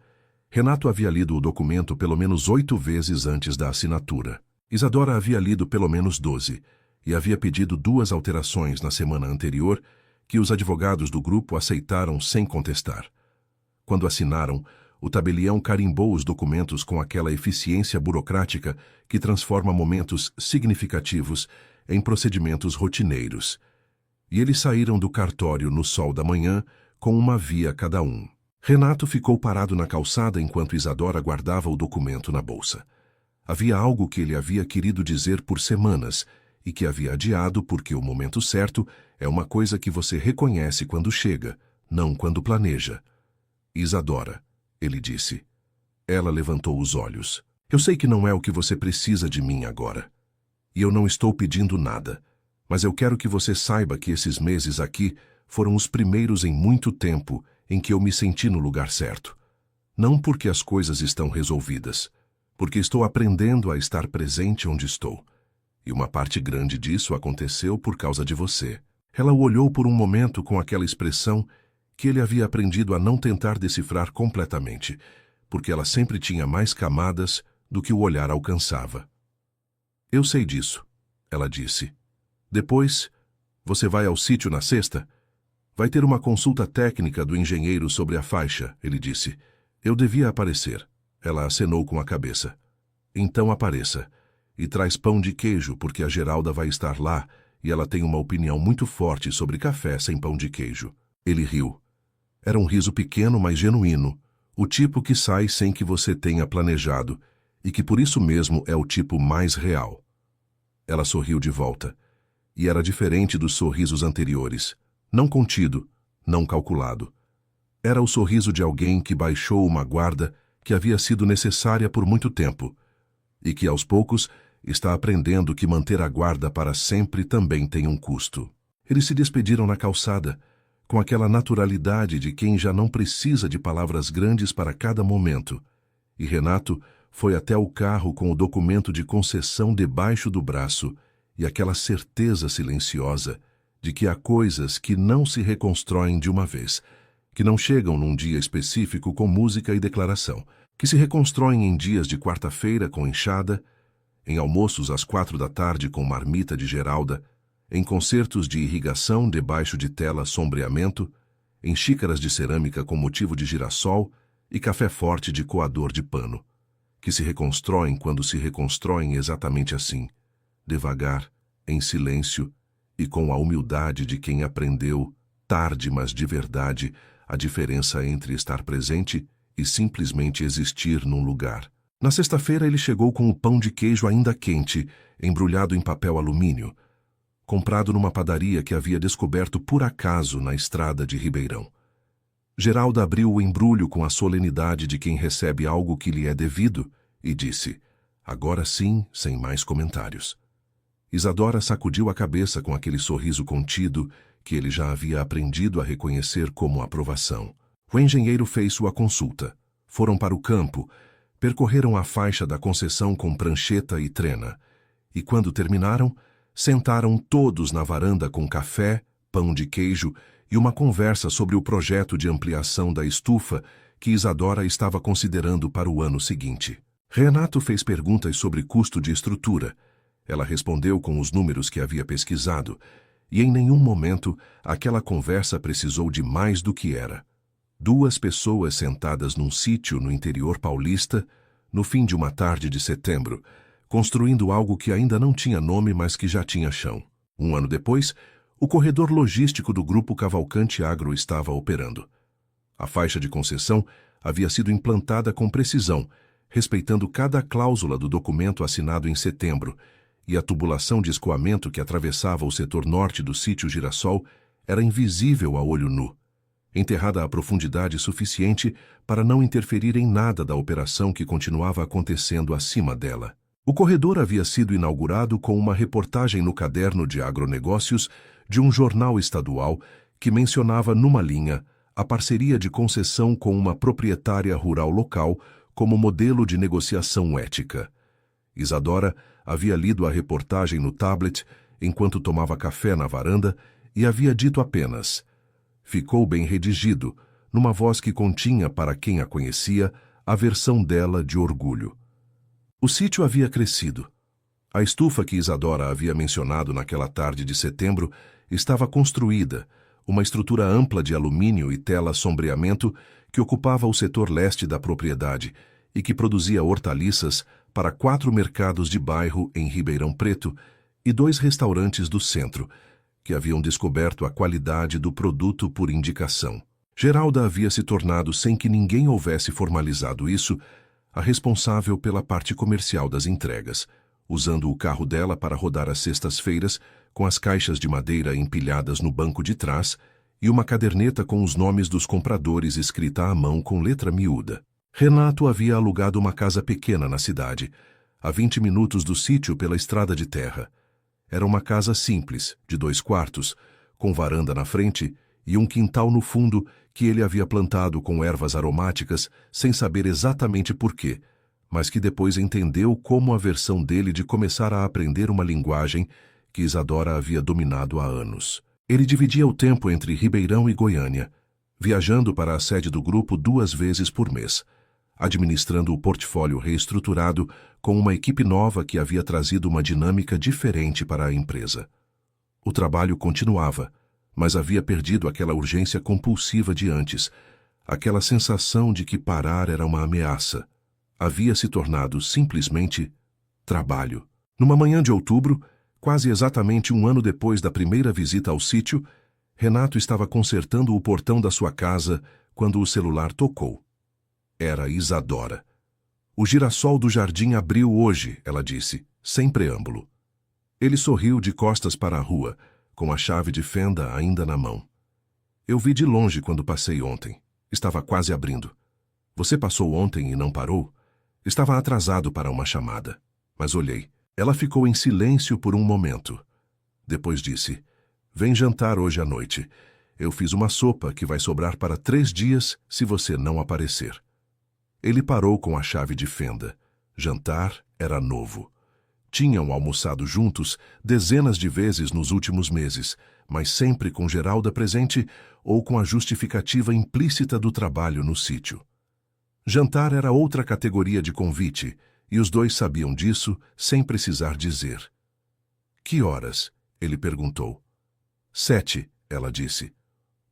Renato havia lido o documento pelo menos 8 vezes antes da assinatura. Isadora havia lido pelo menos 12 e havia pedido 2 alterações na semana anterior que os advogados do grupo aceitaram sem contestar. Quando assinaram, o tabelião carimbou os documentos com aquela eficiência burocrática que transforma momentos significativos em procedimentos rotineiros. E eles saíram do cartório no sol da manhã com uma via cada um. Renato ficou parado na calçada enquanto Isadora guardava o documento na bolsa. Havia algo que ele havia querido dizer por semanas e que havia adiado porque o momento certo é uma coisa que você reconhece quando chega, não quando planeja. Isadora, ele disse. Ela levantou os olhos. Eu sei que não é o que você precisa de mim agora. E eu não estou pedindo nada, mas eu quero que você saiba que esses meses aqui foram os primeiros em muito tempo em que eu me senti no lugar certo. Não porque as coisas estão resolvidas, porque estou aprendendo a estar presente onde estou. E uma parte grande disso aconteceu por causa de você. Ela o olhou por um momento com aquela expressão que ele havia aprendido a não tentar decifrar completamente, porque ela sempre tinha mais camadas do que o olhar alcançava. Eu sei disso, ela disse. Depois, você vai ao sítio na sexta? Vai ter uma consulta técnica do engenheiro sobre a faixa, ele disse. Eu devia aparecer. Ela acenou com a cabeça. Então apareça. E traz pão de queijo, porque a Geralda vai estar lá e ela tem uma opinião muito forte sobre café sem pão de queijo. Ele riu. Era um riso pequeno, mas genuíno, o tipo que sai sem que você tenha planejado e que por isso mesmo é o tipo mais real. Ela sorriu de volta. E era diferente dos sorrisos anteriores. Não contido, não calculado. Era o sorriso de alguém que baixou uma guarda que havia sido necessária por muito tempo e que, aos poucos, está aprendendo que manter a guarda para sempre também tem um custo. Eles se despediram na calçada, com aquela naturalidade de quem já não precisa de palavras grandes para cada momento, e Renato foi até o carro com o documento de concessão debaixo do braço e aquela certeza silenciosa de que há coisas que não se reconstroem de uma vez, que não chegam num dia específico com música e declaração, que se reconstroem em dias de quarta-feira com enxada, em almoços às 4 da tarde com marmita de Geralda, em concertos de irrigação debaixo de tela sombreamento, em xícaras de cerâmica com motivo de girassol e café forte de coador de pano, que se reconstroem quando se reconstroem exatamente assim, devagar, em silêncio e com a humildade de quem aprendeu, tarde mas de verdade, a diferença entre estar presente e simplesmente existir num lugar. Na sexta-feira ele chegou com o pão de queijo ainda quente, embrulhado em papel alumínio, comprado numa padaria que havia descoberto por acaso na estrada de Ribeirão. Geralda abriu o embrulho com a solenidade de quem recebe algo que lhe é devido e disse, agora sim, sem mais comentários. Isadora sacudiu a cabeça com aquele sorriso contido que ele já havia aprendido a reconhecer como aprovação. O engenheiro fez sua consulta. Foram para o campo, percorreram a faixa da concessão com prancheta e trena, e quando terminaram, sentaram todos na varanda com café, pão de queijo e uma conversa sobre o projeto de ampliação da estufa que Isadora estava considerando para o ano seguinte. Renato fez perguntas sobre custo de estrutura. Ela respondeu com os números que havia pesquisado, e em nenhum momento aquela conversa precisou de mais do que era. 2 pessoas sentadas num sítio no interior paulista, no fim de uma tarde de setembro, construindo algo que ainda não tinha nome, mas que já tinha chão. Um ano depois, o corredor logístico do Grupo Cavalcante Agro estava operando. A faixa de concessão havia sido implantada com precisão, respeitando cada cláusula do documento assinado em setembro, e a tubulação de escoamento que atravessava o setor norte do sítio Girassol era invisível a olho nu, enterrada a profundidade suficiente para não interferir em nada da operação que continuava acontecendo acima dela. O corredor havia sido inaugurado com uma reportagem no caderno de agronegócios de um jornal estadual que mencionava numa linha a parceria de concessão com uma proprietária rural local como modelo de negociação ética. Isadora havia lido a reportagem no tablet enquanto tomava café na varanda e havia dito apenas: ficou bem redigido, numa voz que continha, para quem a conhecia, a versão dela de orgulho. O sítio havia crescido. A estufa que Isadora havia mencionado naquela tarde de setembro estava construída, uma estrutura ampla de alumínio e tela sombreamento que ocupava o setor leste da propriedade e que produzia hortaliças para 4 mercados de bairro em Ribeirão Preto e 2 restaurantes do centro, que haviam descoberto a qualidade do produto por indicação. Geralda havia se tornado, sem que ninguém houvesse formalizado isso, a responsável pela parte comercial das entregas, usando o carro dela para rodar às sextas-feiras, com as caixas de madeira empilhadas no banco de trás e uma caderneta com os nomes dos compradores escrita à mão com letra miúda. Renato havia alugado uma casa pequena na cidade, a 20 minutos do sítio pela estrada de terra. Era uma casa simples, de 2 quartos, com varanda na frente e um quintal no fundo que ele havia plantado com ervas aromáticas sem saber exatamente por quê, mas que depois entendeu como a versão dele de começar a aprender uma linguagem que Isadora havia dominado há anos. Ele dividia o tempo entre Ribeirão e Goiânia, viajando para a sede do grupo 2 vezes por mês, administrando o portfólio reestruturado com uma equipe nova que havia trazido uma dinâmica diferente para a empresa. O trabalho continuava, mas havia perdido aquela urgência compulsiva de antes, aquela sensação de que parar era uma ameaça. Havia se tornado simplesmente trabalho. Numa manhã de outubro, quase exatamente 1 ano depois da primeira visita ao sítio, Renato estava consertando o portão da sua casa quando o celular tocou. Era Isadora. O girassol do jardim abriu hoje, ela disse, sem preâmbulo. Ele sorriu de costas para a rua, com a chave de fenda ainda na mão. Eu vi de longe quando passei ontem. Estava quase abrindo. Você passou ontem e não parou? Estava atrasado para uma chamada, mas olhei. Ela ficou em silêncio por um momento. Depois disse, vem jantar hoje à noite. Eu fiz uma sopa que vai sobrar para 3 dias se você não aparecer. Ele parou com a chave de fenda. Jantar era novo. Tinham almoçado juntos dezenas de vezes nos últimos meses, mas sempre com Geralda presente ou com a justificativa implícita do trabalho no sítio. Jantar era outra categoria de convite, e os dois sabiam disso sem precisar dizer. Que horas? Ele perguntou. 7, ela disse.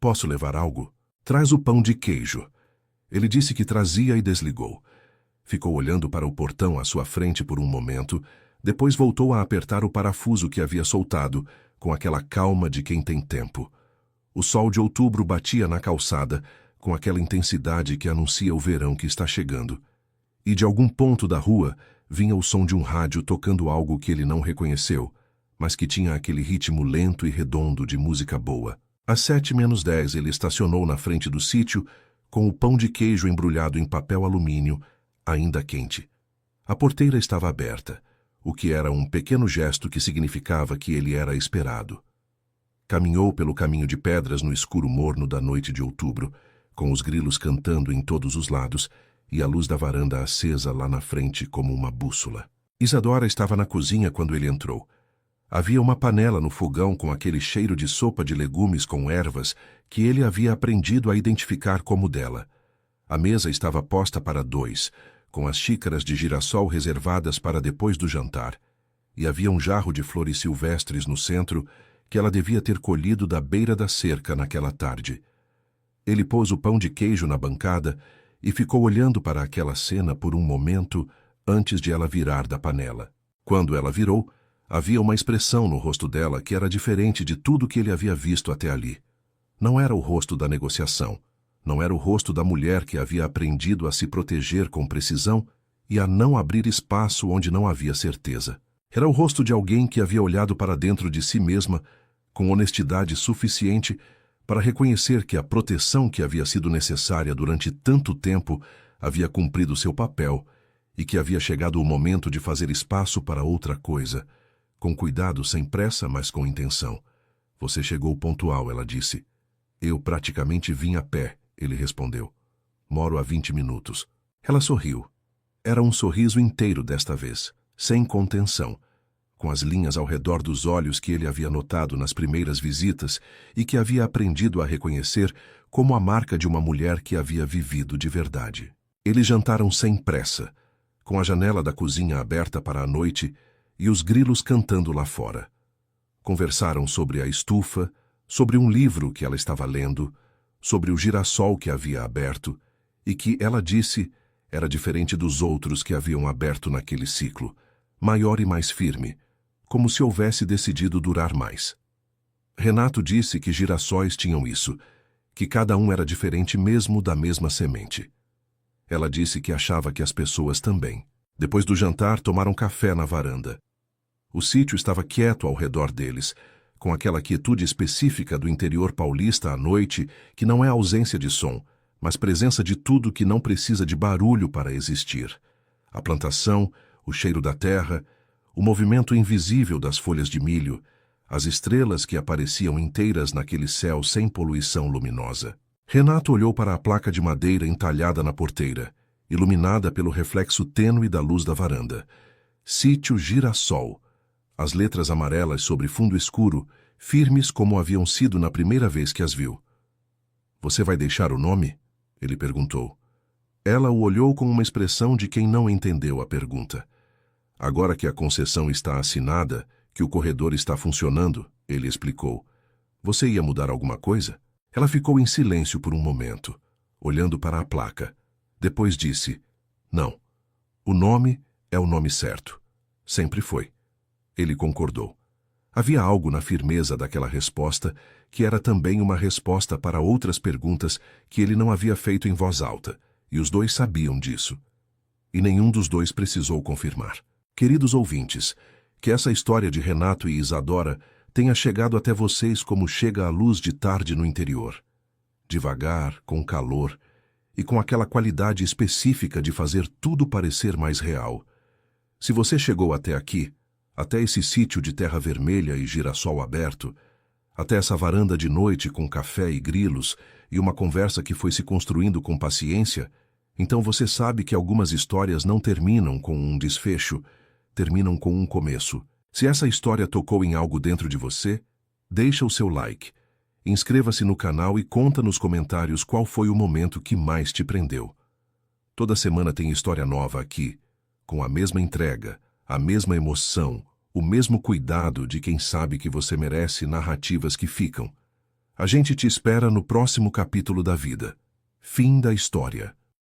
Posso levar algo? Traz o pão de queijo. Ele disse que trazia e desligou. Ficou olhando para o portão à sua frente por um momento, depois voltou a apertar o parafuso que havia soltado, com aquela calma de quem tem tempo. O sol de outubro batia na calçada, com aquela intensidade que anuncia o verão que está chegando. E de algum ponto da rua vinha o som de um rádio tocando algo que ele não reconheceu, mas que tinha aquele ritmo lento e redondo de música boa. Às 7:10 ele estacionou na frente do sítio, com o pão de queijo embrulhado em papel alumínio, ainda quente. A porteira estava aberta, o que era um pequeno gesto que significava que ele era esperado. Caminhou pelo caminho de pedras no escuro morno da noite de outubro, com os grilos cantando em todos os lados e a luz da varanda acesa lá na frente como uma bússola. Isadora estava na cozinha quando ele entrou. Havia uma panela no fogão com aquele cheiro de sopa de legumes com ervas que ele havia aprendido a identificar como dela. A mesa estava posta para 2, com as xícaras de girassol reservadas para depois do jantar, e havia um jarro de flores silvestres no centro que ela devia ter colhido da beira da cerca naquela tarde. Ele pôs o pão de queijo na bancada e ficou olhando para aquela cena por um momento antes de ela virar da panela. Quando ela virou, havia uma expressão no rosto dela que era diferente de tudo que ele havia visto até ali. Não era o rosto da negociação. Não era o rosto da mulher que havia aprendido a se proteger com precisão e a não abrir espaço onde não havia certeza. Era o rosto de alguém que havia olhado para dentro de si mesma com honestidade suficiente para reconhecer que a proteção que havia sido necessária durante tanto tempo havia cumprido seu papel e que havia chegado o momento de fazer espaço para outra coisa, com cuidado, sem pressa, mas com intenção. Você chegou pontual, ela disse. Eu praticamente vim a pé, ele respondeu. Moro há 20 minutos. Ela sorriu. Era um sorriso inteiro desta vez, sem contenção, com as linhas ao redor dos olhos que ele havia notado nas primeiras visitas e que havia aprendido a reconhecer como a marca de uma mulher que havia vivido de verdade. Eles jantaram sem pressa, com a janela da cozinha aberta para a noite e os grilos cantando lá fora. Conversaram sobre a estufa, sobre um livro que ela estava lendo, sobre o girassol que havia aberto e que, ela disse, era diferente dos outros que haviam aberto naquele ciclo, maior e mais firme, como se houvesse decidido durar mais. Renato disse que girassóis tinham isso, que cada um era diferente mesmo da mesma semente. Ela disse que achava que as pessoas também. Depois do jantar, tomaram café na varanda. O sítio estava quieto ao redor deles, com aquela quietude específica do interior paulista à noite, que não é ausência de som, mas presença de tudo que não precisa de barulho para existir. A plantação, o cheiro da terra, o movimento invisível das folhas de milho, as estrelas que apareciam inteiras naquele céu sem poluição luminosa. Renato olhou para a placa de madeira entalhada na porteira, iluminada pelo reflexo tênue da luz da varanda. Sítio Girassol. As letras amarelas sobre fundo escuro, firmes como haviam sido na primeira vez que as viu. "Você vai deixar o nome?" ele perguntou. Ela o olhou com uma expressão de quem não entendeu a pergunta. "Agora que a concessão está assinada, que o corredor está funcionando", ele explicou. "Você ia mudar alguma coisa?" Ela ficou em silêncio por um momento, olhando para a placa. Depois disse: "Não. O nome é o nome certo. Sempre foi." Ele concordou. Havia algo na firmeza daquela resposta que era também uma resposta para outras perguntas que ele não havia feito em voz alta, e os dois sabiam disso. E nenhum dos dois precisou confirmar. Queridos ouvintes, que essa história de Renato e Isadora tenha chegado até vocês como chega a luz de tarde no interior. Devagar, com calor, e com aquela qualidade específica de fazer tudo parecer mais real. Se você chegou até aqui, até esse sítio de terra vermelha e girassol aberto, até essa varanda de noite com café e grilos e uma conversa que foi se construindo com paciência, então você sabe que algumas histórias não terminam com um desfecho, terminam com um começo. Se essa história tocou em algo dentro de você, deixa o seu like, inscreva-se no canal e conta nos comentários qual foi o momento que mais te prendeu. Toda semana tem história nova aqui, com a mesma entrega, a mesma emoção, o mesmo cuidado de quem sabe que você merece narrativas que ficam. A gente te espera no próximo capítulo da vida. Fim da história.